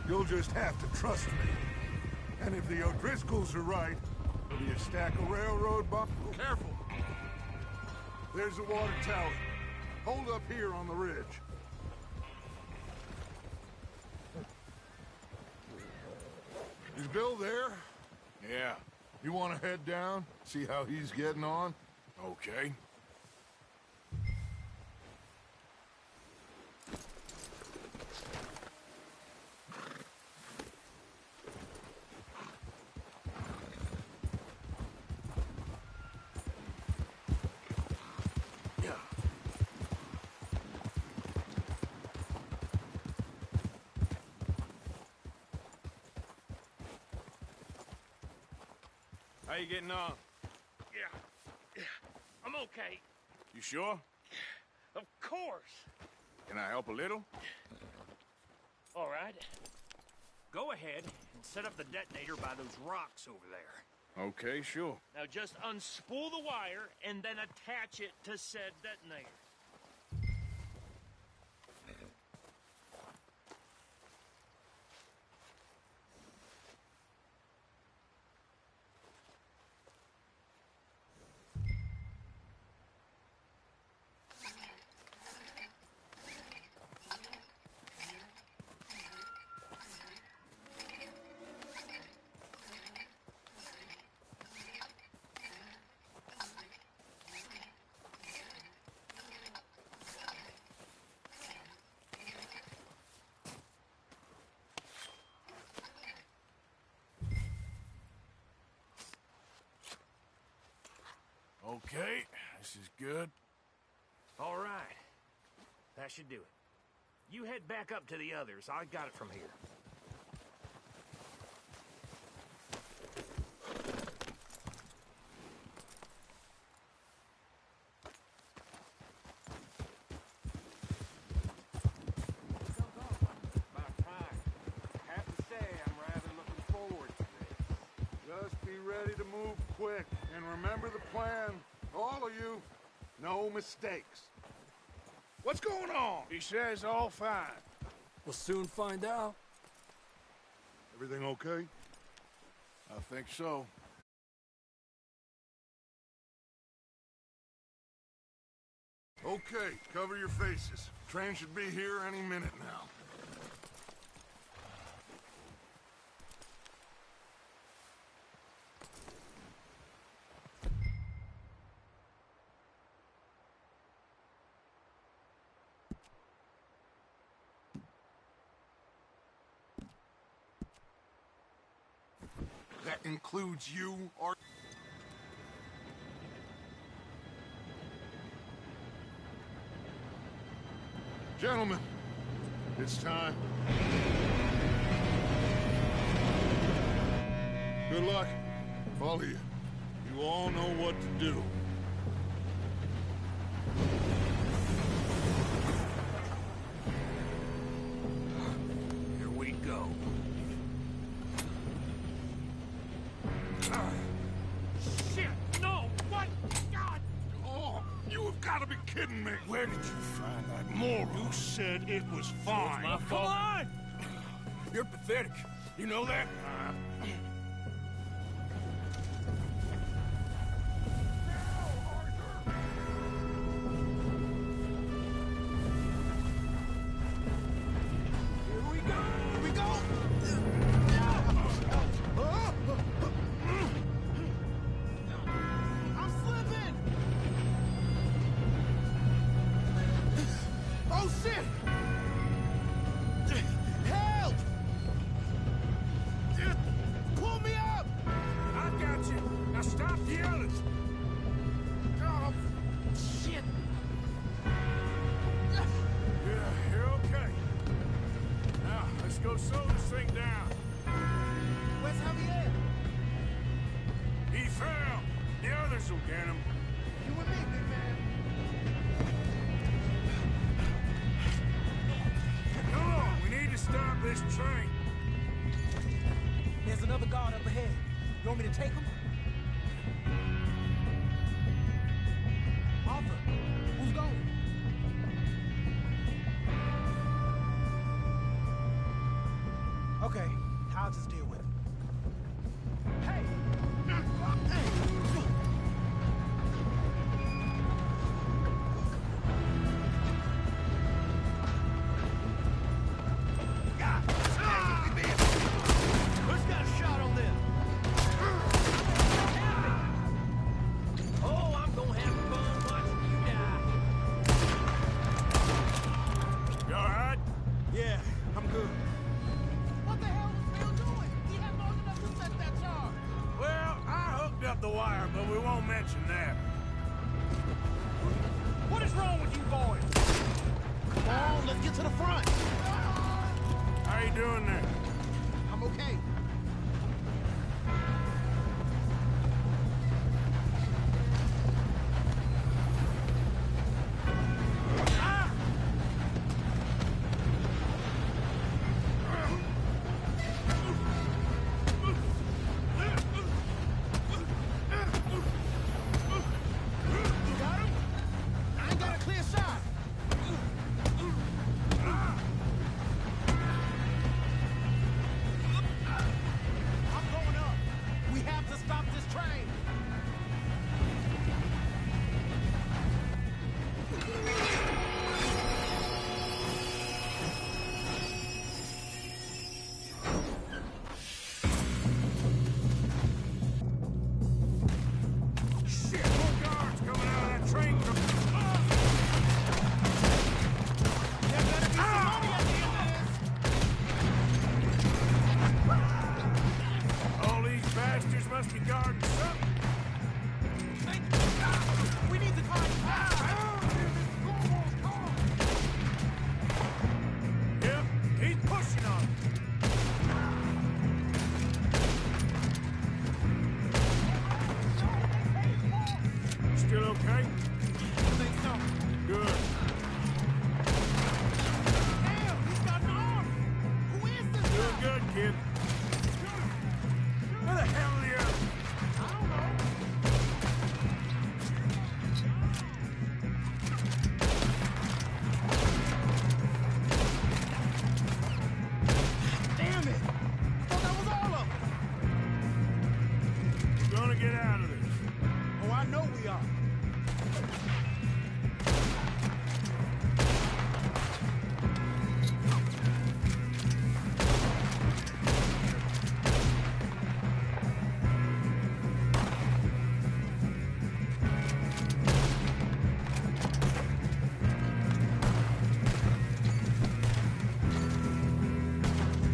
You'll just have to trust me. And if the O'Driscolls are right, there'll be a stack of railroad bump. Careful! There's the water tower. Hold up here on the ridge. Is Bill there? Yeah. You want to head down, see how he's getting on? Okay. How you getting on? Yeah, I'm okay. You sure? Of course. Can I help a little? All right. Go ahead and set up the detonator by those rocks over there. Okay, sure. Now just unspool the wire and then attach it to said detonator. Okay, this is good. All right. That should do it. You head back up to the others. I got it from here. About time. Have to say, I'm rather looking forward to this. Just be ready to move quick, and remember the plan. All of you, no mistakes. What's going on? He says all fine. We'll soon find out. Everything okay? I think so. Okay, cover your faces. Train should be here any minute now. That includes you, or... Gentlemen, it's time. Good luck, all of you. You all know what to do. Here we go. Shit! No! What? God! Oh, you have got to be kidding me. Where did you find that moron? You said it was fine. My fault. Come on! You're pathetic. You know that? Here we go! Here we go! I'm slipping! Now stop yelling! Oh, shit! Yeah, you're okay. Now, let's go slow this thing down. Where's Javier? He fell. The others will get him. You and me, big man. Come on, we need to stop this train. There's another guard up ahead. You want me to take him? Arthur, who's going? Okay, I'll just deal with it. Hey! Who's got a shot on them? Oh, I'm gonna have fun watching you die. You alright? Yeah, I'm good. What the hell was Bill doing? He had long enough to set that charge. Well, I hooked up the wire, but we won't mention that. What is wrong with you boys? Come on, let's get to the front. How you doing there? I'm okay. You got him? I ain't got a clear shot. I'm going up. We have to stop this train. Shit, more guards coming out of that train. There better be some money at the end of All these bastards must be guarding something. this. We need to find Yep, he's pushing on it. Still okay? I think so. Good. Damn, he's got an arm. Who is this Doing guy? good, kid. Where the hell are the others? I don't know. Damn it! I thought that was all of them. We're gonna get out of this. Oh, I know we are.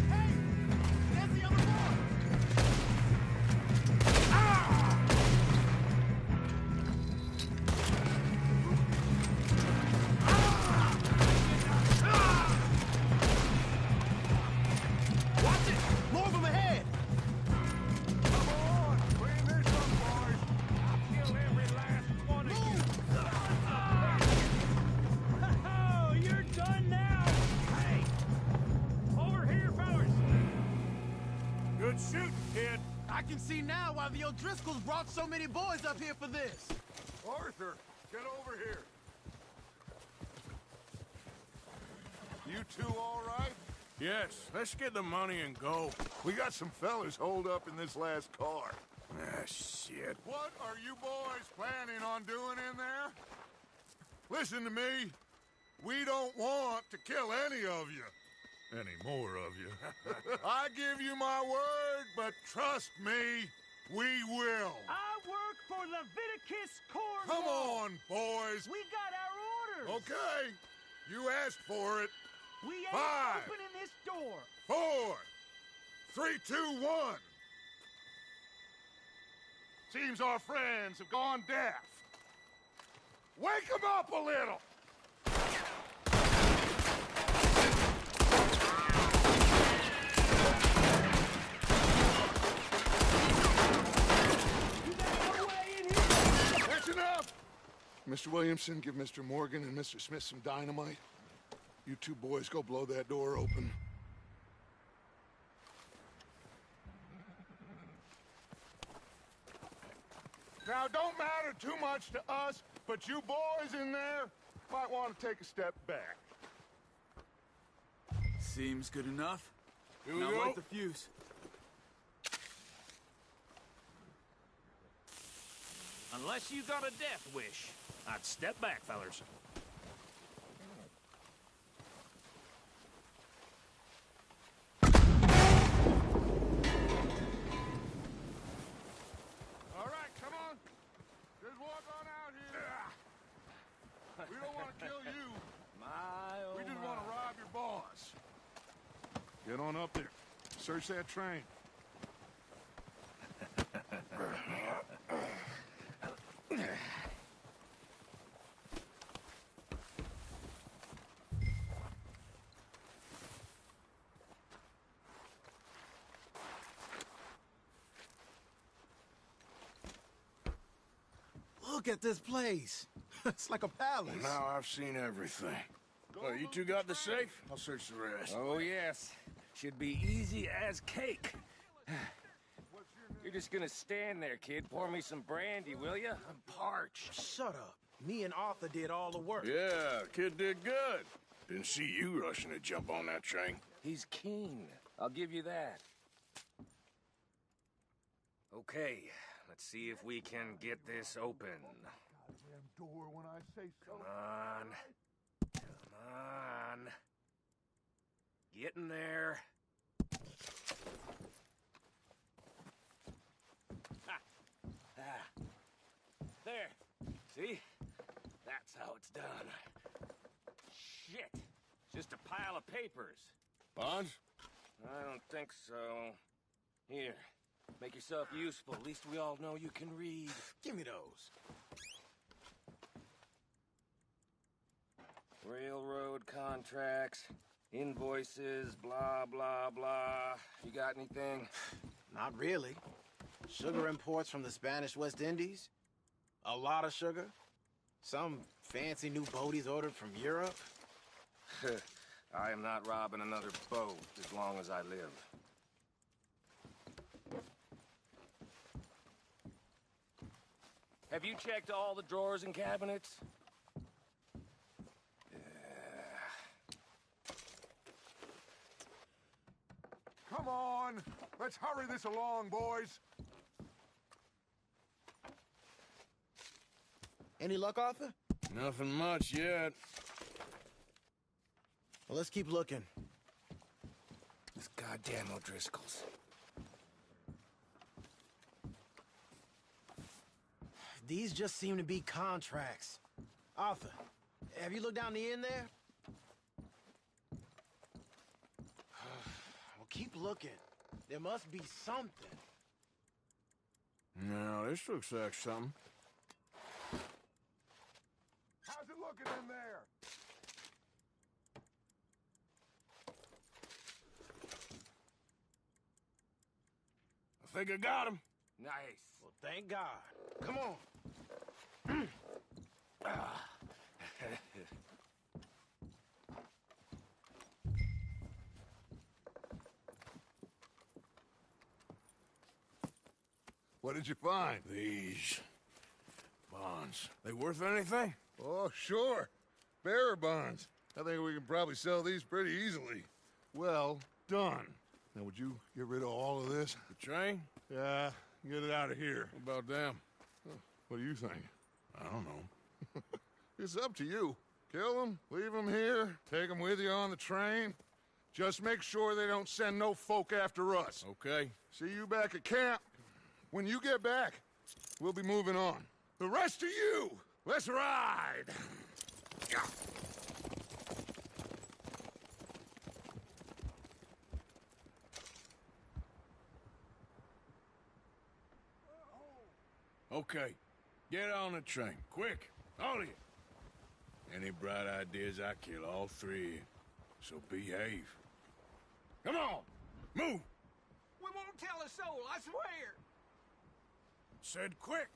Hey, there's the other boy. Watch it! More of them ahead! Come on, clean this up, boys. I'll kill every last one of you. Oh, you're done now. Hey, over here, fellas. Good shooting, kid. I can see now why the O'Driscolls brought so many boys up here for this. Arthur, get over here. You two all right? Yes, let's get the money and go. We got some fellas holed up in this last car. Ah, shit. What are you boys planning on doing in there? Listen to me. We don't want to kill any of you. Any more of you. I give you my word, but trust me, we will. I work for Leviticus Cornwall. Come on, boys. We got our orders. Okay. You asked for it. We ain't 5, opening this door. 4, 3, 2, 1. Seems our friends have gone deaf. Wake them up a little! That's enough! Mr. Williamson, give Mr. Morgan and Mr. Smith some dynamite. You two boys go blow that door open. Now, don't matter too much to us, but you boys in there might want to take a step back. Seems good enough. Here we now go. light the fuse. Unless you got a death wish, I'd step back, fellers. All right, come on. Just walk on out here. We don't want to kill you. We just want to rob your boss. Get on up there. Search that train. Look at this place. It's like a palace. Now I've seen everything. Oh, you two got the safe? I'll search the rest. Oh, yes. Should be easy as cake. You're just gonna stand there, kid. Pour me some brandy, will you? I'm parched. Shut up. Me and Arthur did all the work. Yeah, kid did good. Didn't see you rushing to jump on that train. He's keen. I'll give you that. Okay, let's see if we can get this open. Goddamn door when I say so. Come on. Come on. Get in there. There. See? That's how it's done. Shit. Just a pile of papers. Bonds? I don't think so. Here. Make yourself useful. At least we all know you can read. Give me those. Railroad contracts, invoices, blah, blah, blah. You got anything? Not really. Sugar imports from the Spanish West Indies. A lot of sugar. Some fancy new boat he's ordered from Europe. I am not robbing another boat as long as I live. Have you checked all the drawers and cabinets? Come on. Let's hurry this along, boys. Any luck, Arthur? Nothing much yet. Well, let's keep looking. This goddamn O'Driscolls. These just seem to be contracts. Arthur, have you looked down the end there? Well, keep looking. There must be something. No, this looks like something. How's it looking in there? I think I got him. Nice. Well, thank God. Come on. What did you find? These bonds. They worth anything? Oh, sure. Bearer bonds. I think we can probably sell these pretty easily. Well done. Now, would you get rid of all of this? The train? Yeah, get it out of here. What about them? What do you think? I don't know. It's up to you. Kill them, leave them here, take them with you on the train. Just make sure they don't send no folk after us. Okay. See you back at camp. When you get back, we'll be moving on. The rest of you, let's ride! Okay. Get on the train. Quick. All of you. Any bright ideas, I kill all three of you. So behave. Come on! Move! We won't tell a soul, I swear! Said quick!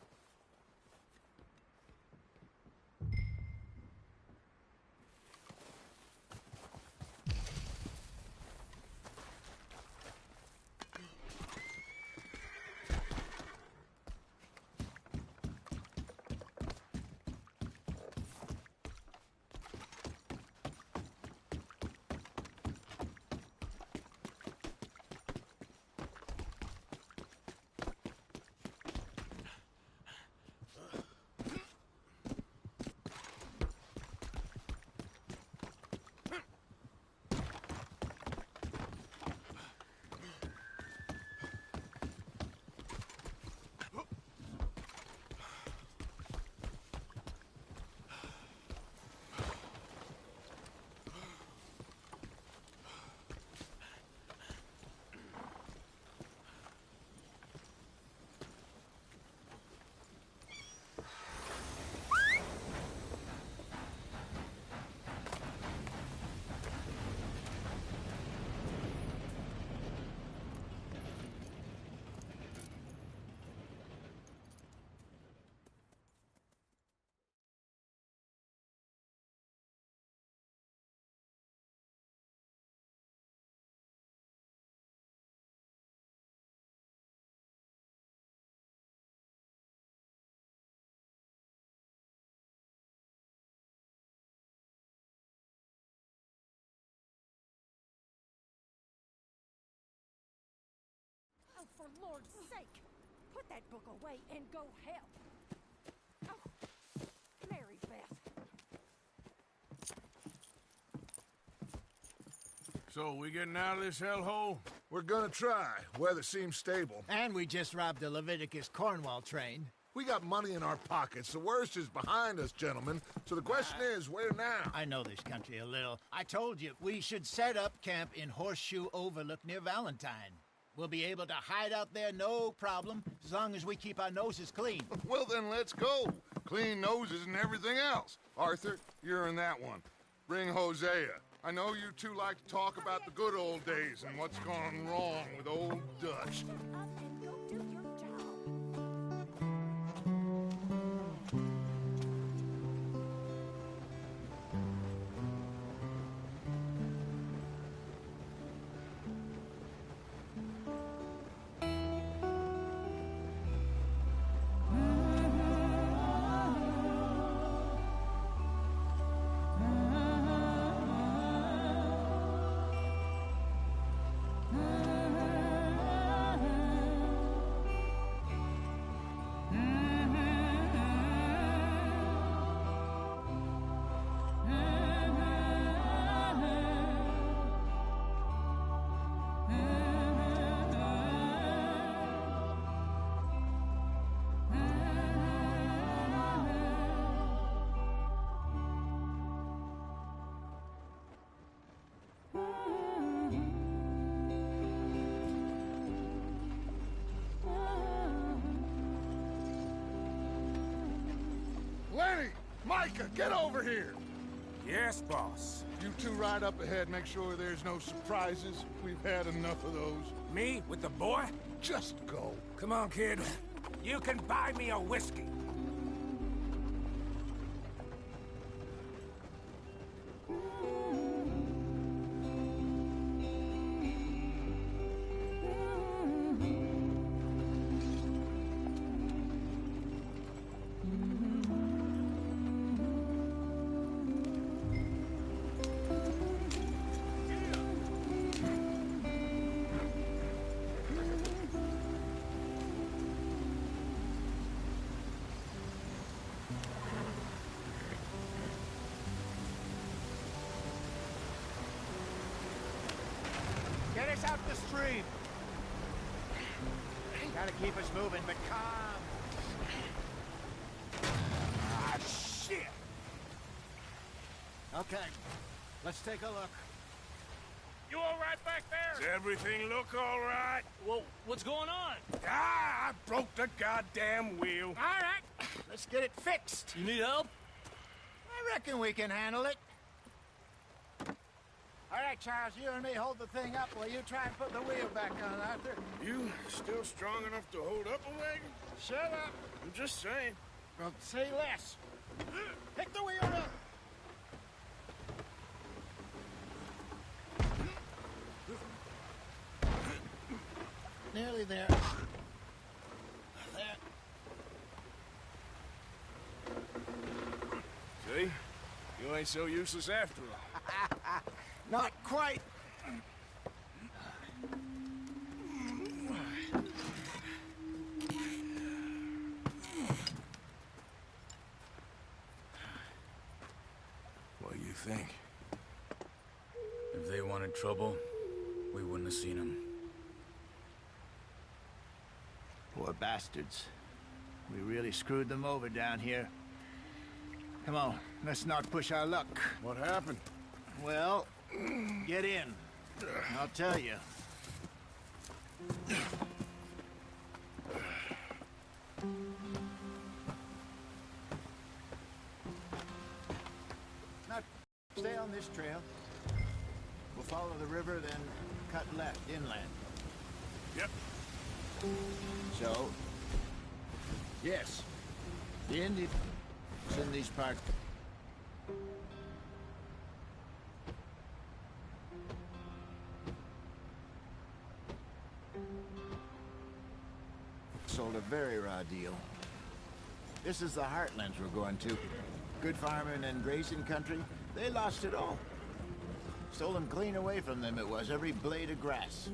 Oh, for Lord's sake! Put that book away and go help! Oh, Mary Beth. So, we getting out of this hellhole? We're gonna try. Weather seems stable. And we just robbed the Leviticus Cornwall train. We got money in our pockets. The worst is behind us, gentlemen. So the question is, where now? I know this country a little. I told you, we should set up camp in Horseshoe Overlook near Valentine. We'll be able to hide out there, no problem, as long as we keep our noses clean. Well, then let's go. Clean noses and everything else. Arthur, you're in that one. Bring Hosea. I know you two like to talk about the good old days and what's gone wrong with old Dutch. Lenny! Micah, get over here! Yes, boss. You two ride up ahead, make sure there's no surprises. We've had enough of those. Me? With the boy? Just go. Come on, kid. You can buy me a whiskey. Get us out the stream. Gotta keep us moving, but calm. Ah, shit! Okay, let's take a look. You all right back there? Does everything look all right? Well, what's going on? Ah, I broke the goddamn wheel. All right, let's get it fixed. You need help? I reckon we can handle it. All right, Charles, you and me hold the thing up while you try and put the wheel back on, Arthur. You still strong enough to hold up a wagon? Shut up. I'm just saying. Well, say less. Pick the wheel up. Nearly there. There. See? You ain't so useless after all. Not quite. What do you think? If they wanted trouble, we wouldn't have seen them. Poor bastards. We really screwed them over down here. Come on, let's not push our luck. What happened? Well, get in. I'll tell you. Now, stay on this trail. We'll follow the river, then cut left inland. Yep. So, yes, the Indians in these parts. Sold a very raw deal. This is the heartlands we're going to. Good farming and grazing country. They lost it all. Stole them clean away from them, it was, every blade of grass.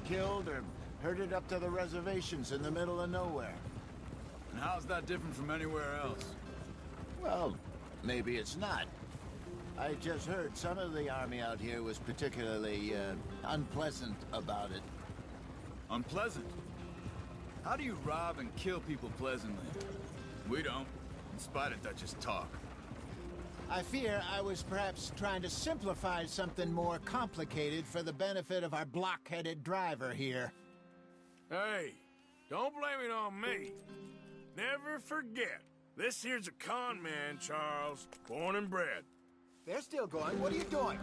Killed or herded up to the reservations in the middle of nowhere. And how's that different from anywhere else? Well, maybe it's not. I just heard some of the army out here was particularly, unpleasant about it. Unpleasant? How do you rob and kill people pleasantly? We don't, in spite of Dutch's talk. I fear I was perhaps trying to simplify something more complicated for the benefit of our block-headed driver here. Hey, don't blame it on me. Never forget, this here's a con man, Charles, born and bred. They're still going. What are you doing?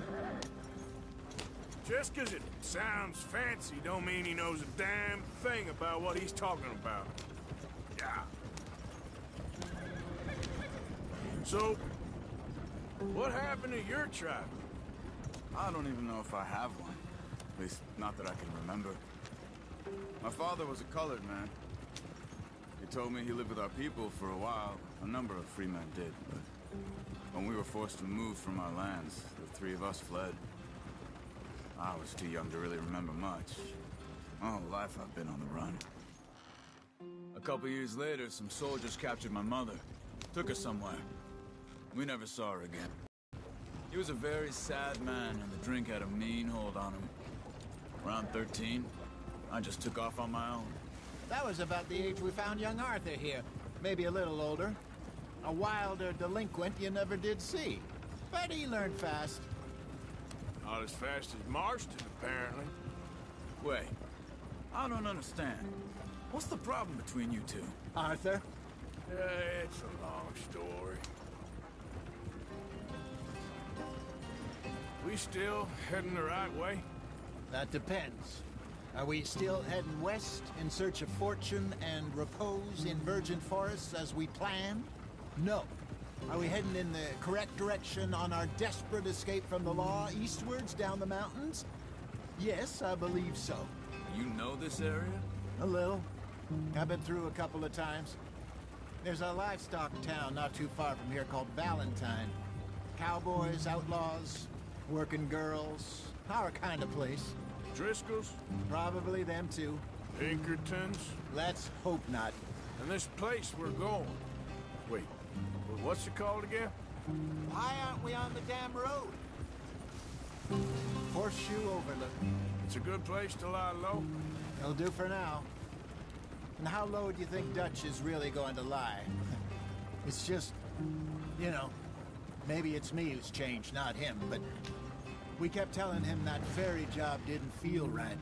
Just 'cause it sounds fancy don't mean he knows a damn thing about what he's talking about. Yeah. So, what happened to your tribe? I don't even know if I have one. At least, not that I can remember. My father was a colored man. He told me he lived with our people for a while. A number of free men did, but when we were forced to move from our lands, the three of us fled. I was too young to really remember much. My whole life I've been on the run. A couple years later, some soldiers captured my mother. Took her somewhere. We never saw her again. He was a very sad man, and the drink had a mean hold on him. Around 13, I just took off on my own. That was about the age we found young Arthur here. Maybe a little older. A wilder delinquent you never did see. But he learned fast. Not as fast as Marston, apparently. Wait, I don't understand. What's the problem between you two? Arthur? It's a long story. We still heading the right way? That depends. Are we still heading west in search of fortune and repose in virgin forests as we planned? No. Are we heading in the correct direction on our desperate escape from the law eastwards down the mountains? Yes, I believe so. You know this area? A little. I've been through a couple of times. There's a livestock town not too far from here called Valentine. Cowboys, outlaws, working girls, our kind of place. Driscoll's? Probably them too. Pinkertons? Let's hope not. And this place we're going. Wait, what's it called again? Why aren't we on the damn road? Horseshoe Overlook. It's a good place to lie low? It'll do for now. And how low do you think Dutch is really going to lie? It's just, you know, maybe it's me who's changed, not him, but we kept telling him that ferry job didn't feel right.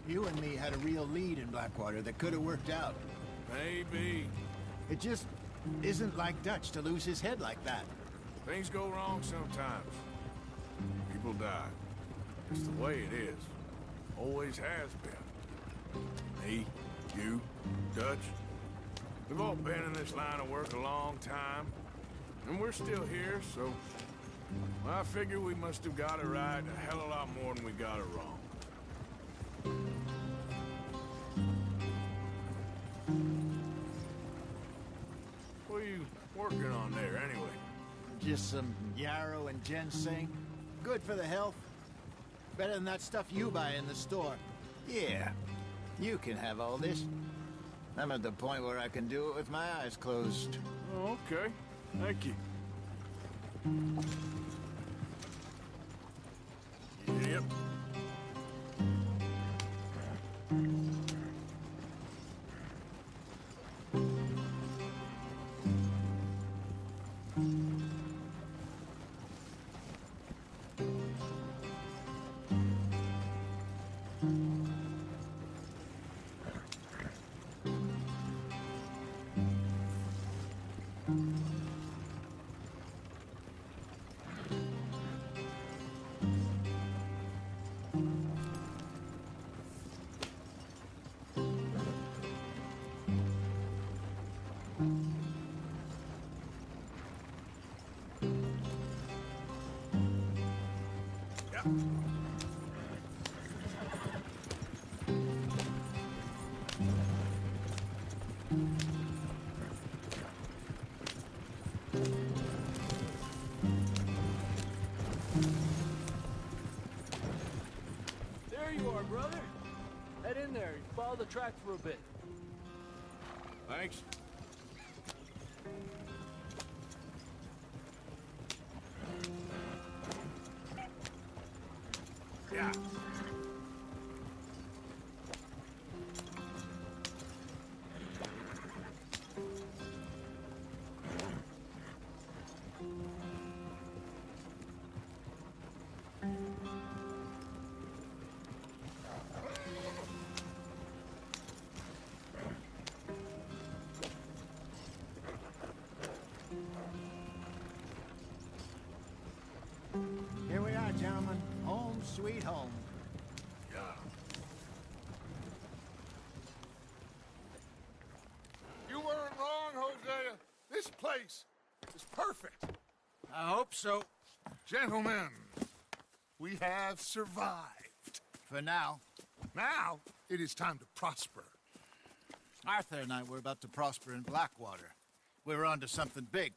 You and me had a real lead in Blackwater that could have worked out. Maybe. It just isn't like Dutch to lose his head like that. Things go wrong sometimes. People die. It's the way it is. Always has been. Me, you, Dutch. We've all been in this line of work a long time. And we're still here, so... I figure we must have got it right a hell of a lot more than we got it wrong. What are you working on there, anyway? Just some yarrow and ginseng. Good for the health. Better than that stuff you buy in the store. Yeah, you can have all this. I'm at the point where I can do it with my eyes closed. Oh, okay. Thank you. Yep. There you are, brother. Head in there. Follow the track for a bit. Thanks. Yeah. Here we are, gentlemen. Home sweet home. Yeah. You weren't wrong, Hosea. This place is perfect. I hope so. Gentlemen, we have survived. For now. Now, it is time to prosper. Arthur and I were about to prosper in Blackwater. We were onto something big.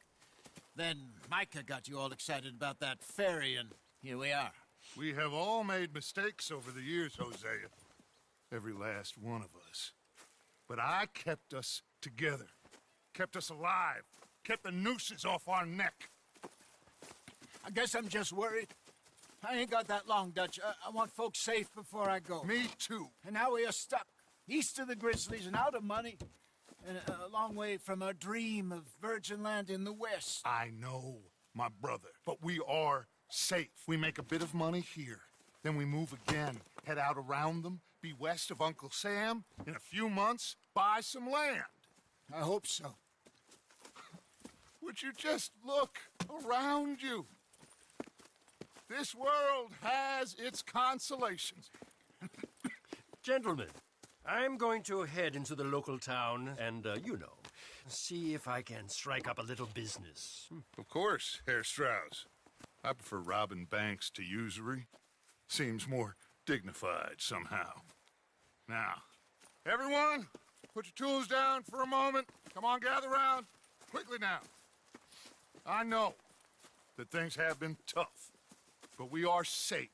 Then Micah got you all excited about that ferry, and here we are. We have all made mistakes over the years, Hosea. Every last one of us. But I kept us together. Kept us alive. Kept the nooses off our neck. I guess I'm just worried. I ain't got that long, Dutch. I want folks safe before I go. Me too. And now we are stuck, east of the Grizzlies and out of money, and a long way from our dream of virgin land in the west. I know, my brother, but we are safe. We make a bit of money here, then we move again, head out around them, be west of Uncle Sam, in a few months, buy some land. I hope so. Would you just look around you? This world has its consolations. Gentlemen, I'm going to head into the local town and, see if I can strike up a little business. Of course, Herr Strauss. I prefer robbing banks to usury. Seems more dignified somehow. Now, everyone, put your tools down for a moment. Come on, gather round. Quickly now. I know that things have been tough, but we are safe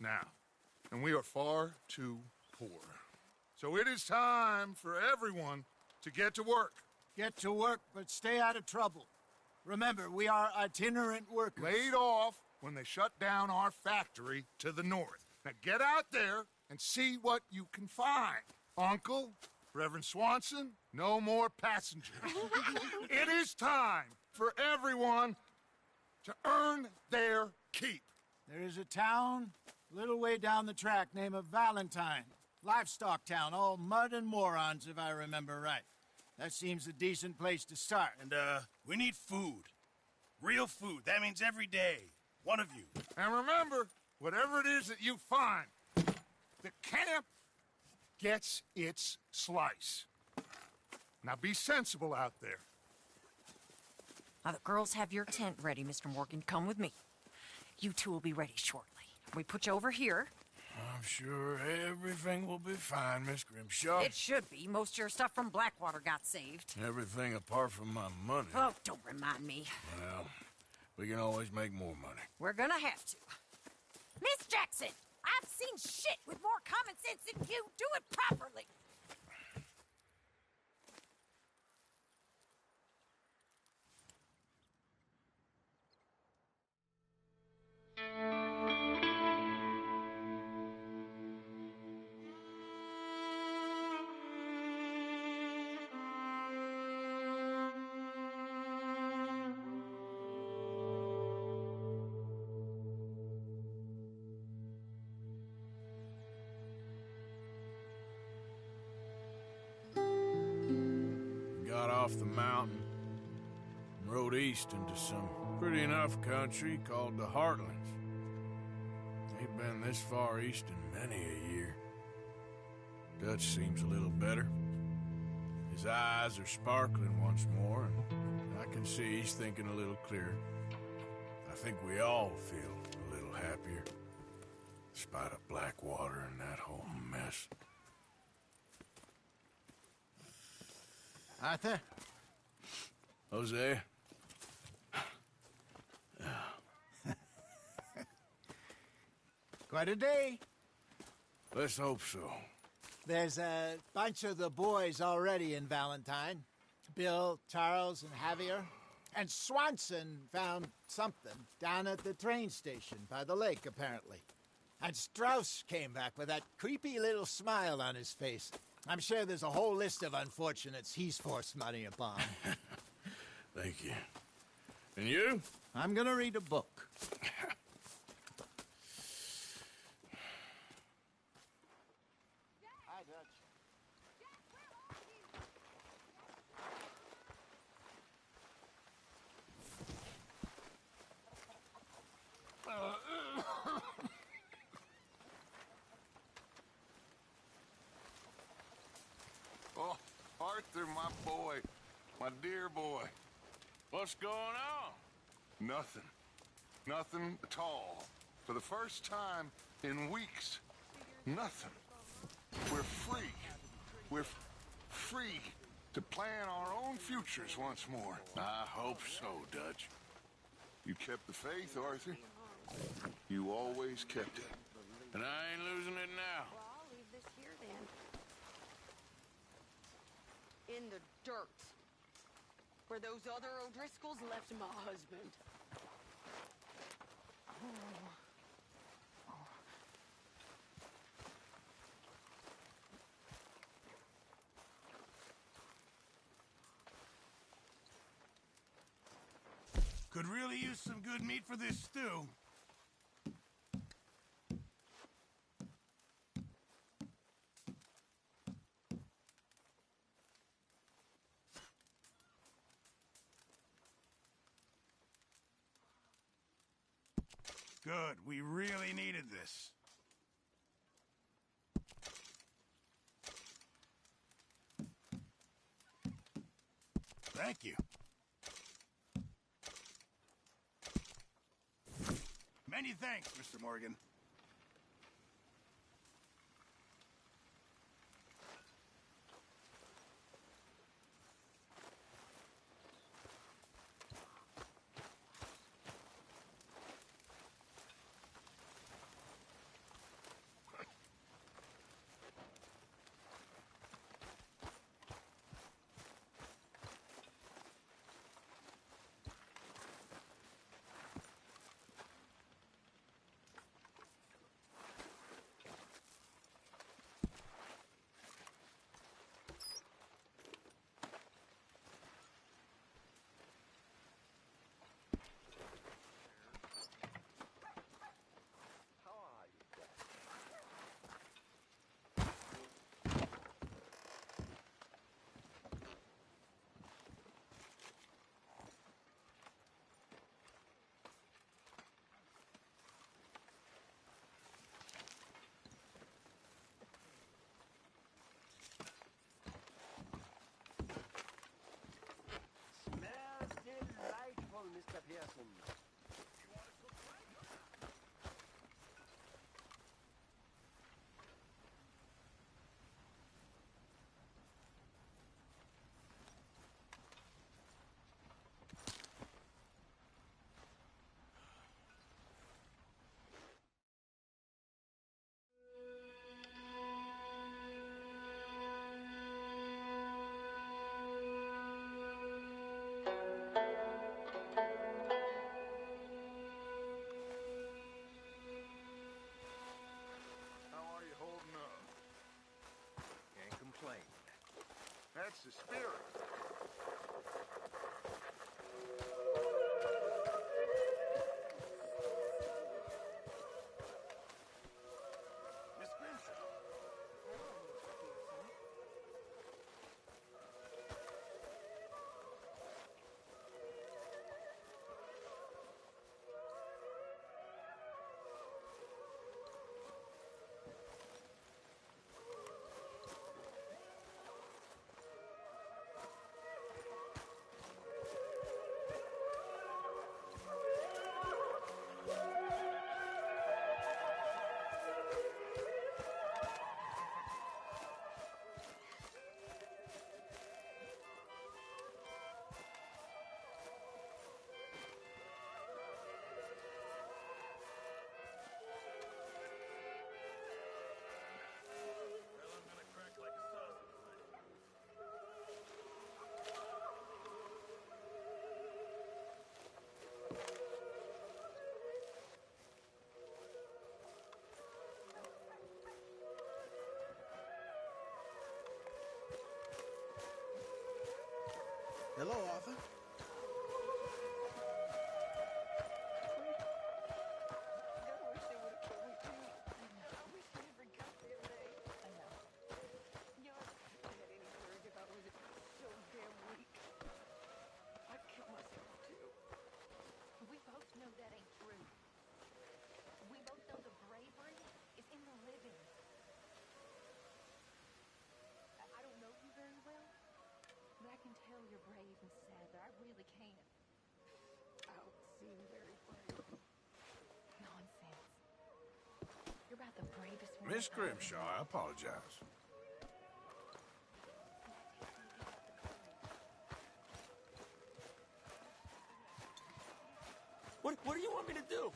now, and we are far too poor. So it is time for everyone to get to work. Get to work, but stay out of trouble. Remember, we are itinerant workers. Laid off when they shut down our factory to the north. Now get out there and see what you can find. Uncle, Reverend Swanson, no more passengers. It is time for everyone to earn their keep. There is a town a little way down the track named Valentine. Livestock town, all mud and morons, if I remember right. That seems a decent place to start. And, we need food. Real food. That means every day. One of you. And remember, whatever it is that you find, the camp gets its slice. Now be sensible out there. Now, the girls have your tent ready, Mr. Morgan. Come with me. You two will be ready shortly. We put you over here. I'm sure everything will be fine, Miss Grimshaw. It should be. Most of your stuff from Blackwater got saved. Everything apart from my money. Oh, don't remind me. Well, we can always make more money. We're gonna have to. Miss Jackson, I've seen shit with more common sense than you. Do it properly. Got off the mountain and rode east into some pretty enough country called the Heartlands. Ain't been this far east in many a year. Dutch seems a little better. His eyes are sparkling once more, and I can see he's thinking a little clearer. I think we all feel a little happier, despite of Blackwater and that whole mess. Arthur? Hosea? Quite a day. Let's hope so. There's a bunch of the boys already in Valentine. Bill, Charles, and Javier. And Swanson found something down at the train station by the lake, apparently. And Strauss came back with that creepy little smile on his face. I'm sure there's a whole list of unfortunates he's forced money upon. Thank you. And you? I'm gonna read a book. Hi, Dutch. Oh, Arthur, my boy. My dear boy. What's going on? Nothing. Nothing at all. For the first time in weeks. Nothing. We're free. We're free to plan our own futures once more. I hope so, Dutch. You kept the faith, Arthur. You always kept it. And I ain't losing it now. Well, I'll leave this here then. In the dirt. Where those other O'Driscolls left my husband. Could really use some good meat for this stew. Good. We really needed this. Thank you. Many thanks, Mr. Morgan. Texas spirit. Miss Grimshaw. Hello, Arthur. We both know that ain't true. We both know the bravery is in the living. I don't know you very well, but I can tell you're brave and sad, but I really can't. I don't seem very brave. Nonsense. You're about the bravest one. Miss Grimshaw, I apologize. What do you want me to do?